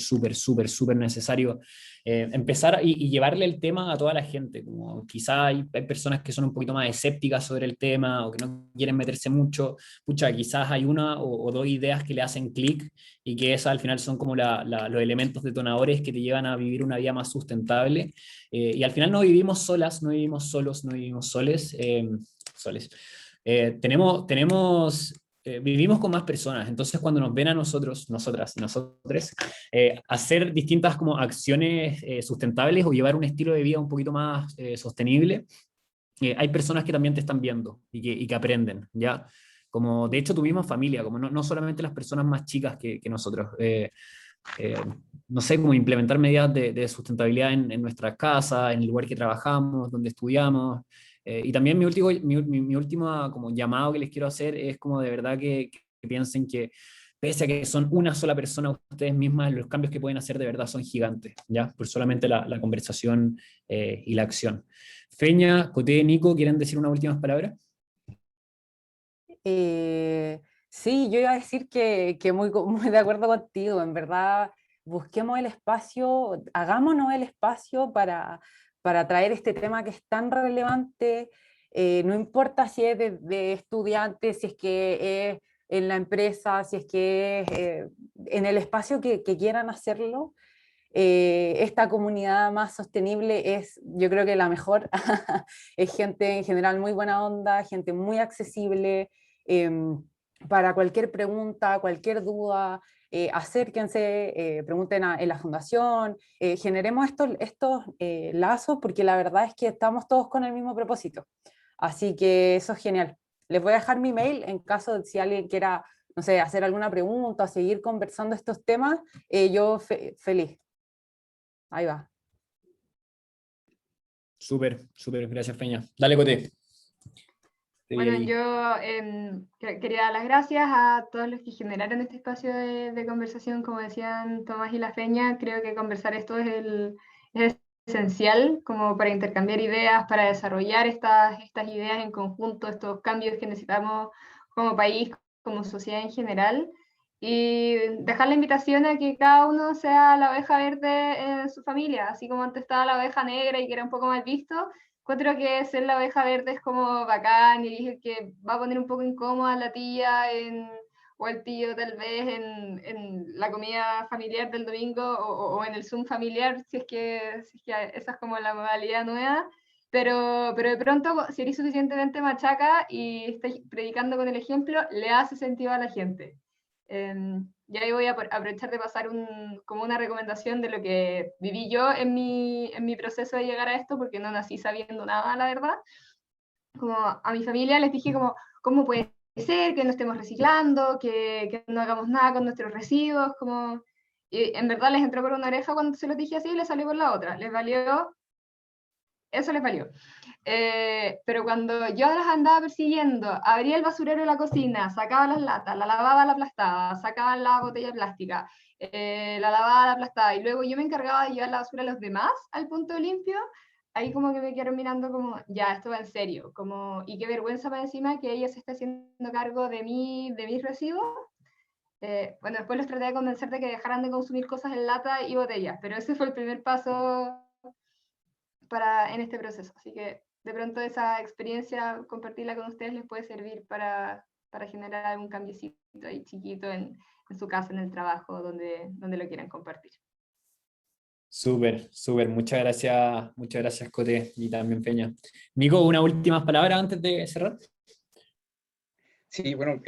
necesario empezar y llevarle el tema a toda la gente. Como quizá hay personas que son un poquito más escépticas sobre el tema o que no quieren meterse mucho. Pucha, quizás hay una o dos ideas que le hacen clic y que esas al final son como los elementos detonadores que te llevan a vivir una vida más sustentable. Y al final no vivimos solas, no vivimos solos, no vivimos soles. Vivimos con más personas, entonces cuando nos ven a nosotros, nosotras y nosotres, hacer distintas como acciones sustentables o llevar un estilo de vida un poquito más sostenible, hay personas que también te están viendo y que aprenden, ¿ya? Como de hecho tu misma familia, como no solamente las personas más chicas que nosotros. Eh, no sé, cómo implementar medidas de sustentabilidad en nuestra casa, en el lugar que trabajamos, donde estudiamos. Y también mi último como llamado que les quiero hacer es como de verdad que piensen que pese a que son una sola persona, ustedes mismas, los cambios que pueden hacer de verdad son gigantes, ¿ya? Por solamente la conversación y la acción. Feña, Coté, Nico, ¿quieren decir unas últimas palabras? Sí, yo iba a decir que muy de acuerdo contigo, en verdad, busquemos el espacio, hagámonos el espacio para traer este tema que es tan relevante, no importa si es de estudiantes, si es que es en la empresa, si es que es en el espacio que quieran hacerlo. Esta comunidad más sostenible es, yo creo que la mejor, es gente en general muy buena onda, gente muy accesible, para cualquier pregunta, cualquier duda, acérquense, pregunten en la fundación, generemos estos lazos, porque la verdad es que estamos todos con el mismo propósito. Así que eso es genial. Les voy a dejar mi mail en caso de si alguien quiera, no sé, hacer alguna pregunta, seguir conversando estos temas, yo feliz. Ahí va. Súper, súper, gracias Peña. Dale, Coté. Bueno, yo quería dar las gracias a todos los que generaron este espacio de conversación. Como decían Tomás y la Feña, creo que conversar esto es esencial como para intercambiar ideas, para desarrollar estas ideas en conjunto, estos cambios que necesitamos como país, como sociedad en general. Y dejar la invitación a que cada uno sea la oveja verde en su familia, así como antes estaba la oveja negra y que era un poco mal visto. Encuentro que ser la oveja verde es como bacán y dije que va a poner un poco incómoda a la tía o el tío tal vez en la comida familiar del domingo o en el Zoom familiar, si es que esa es como la modalidad nueva. Pero de pronto, si eres suficientemente machaca y estás predicando con el ejemplo, le hace sentido a la gente. Y ahí voy a aprovechar de pasar como una recomendación de lo que viví yo en mi proceso de llegar a esto, porque no nací sabiendo nada, la verdad. Como a mi familia les dije como, ¿cómo puede ser que no estemos reciclando, que no hagamos nada con nuestros residuos? Como, y en verdad les entró por una oreja cuando se los dije así y les salió por la otra. Eso les valió. Pero cuando yo las andaba persiguiendo, abría el basurero de la cocina, sacaba las latas, la lavaba, la aplastaba, sacaba la botella plástica, la lavaba, la aplastaba, y luego yo me encargaba de llevar la basura a los demás al punto limpio, ahí como que me quedaron mirando como, ya, esto va en serio, como, y qué vergüenza para encima que ella se esté haciendo cargo de mis residuos. Bueno, después los traté de convencer de que dejaran de consumir cosas en lata y botellas, pero ese fue el primer paso en este proceso. Así que de pronto esa experiencia, compartirla con ustedes les puede servir para generar algún cambiecito ahí chiquito en su casa, en el trabajo, donde lo quieran compartir. Súper, súper, muchas gracias Coté y también Peña. Nico, unas últimas palabras antes de cerrar. Sí, bueno,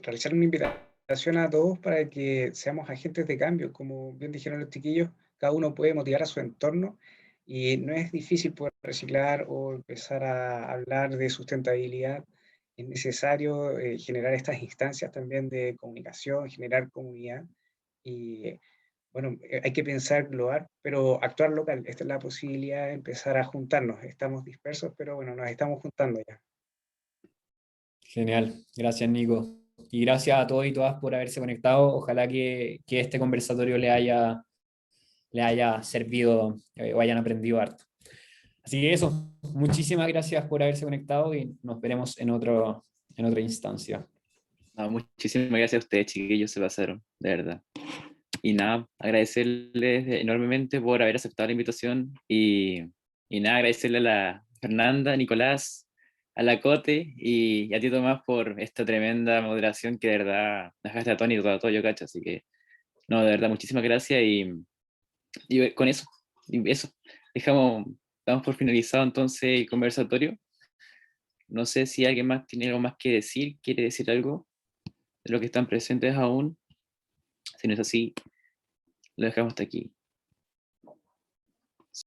realizar una invitación a todos para que seamos agentes de cambio. Como bien dijeron los chiquillos, cada uno puede motivar a su entorno y no es difícil poder reciclar o empezar a hablar de sustentabilidad. Es necesario generar estas instancias también de comunicación, generar comunidad y, bueno, hay que pensar global, pero actuar local. Esta es la posibilidad de empezar a juntarnos. Estamos dispersos, pero bueno, nos estamos juntando ya. Genial, gracias Nico. Y gracias a todos y todas por haberse conectado. Ojalá que este conversatorio le haya servido o hayan aprendido harto. Así que eso, muchísimas gracias por haberse conectado y nos veremos en otra instancia. No, muchísimas gracias a ustedes, chiquillos, se pasaron, de verdad. Y nada, agradecerles enormemente por haber aceptado la invitación y nada, agradecerle a la Fernanda, a Nicolás, a la Cote y a ti Tomás por esta tremenda moderación que de verdad nos dejaste atónito a todo yo cacho, así que no, de verdad, muchísimas gracias y con eso, damos por finalizado entonces el conversatorio. No sé si alguien más tiene algo más que decir, quiere decir algo de los que están presentes aún. Si no es así, lo dejamos hasta aquí.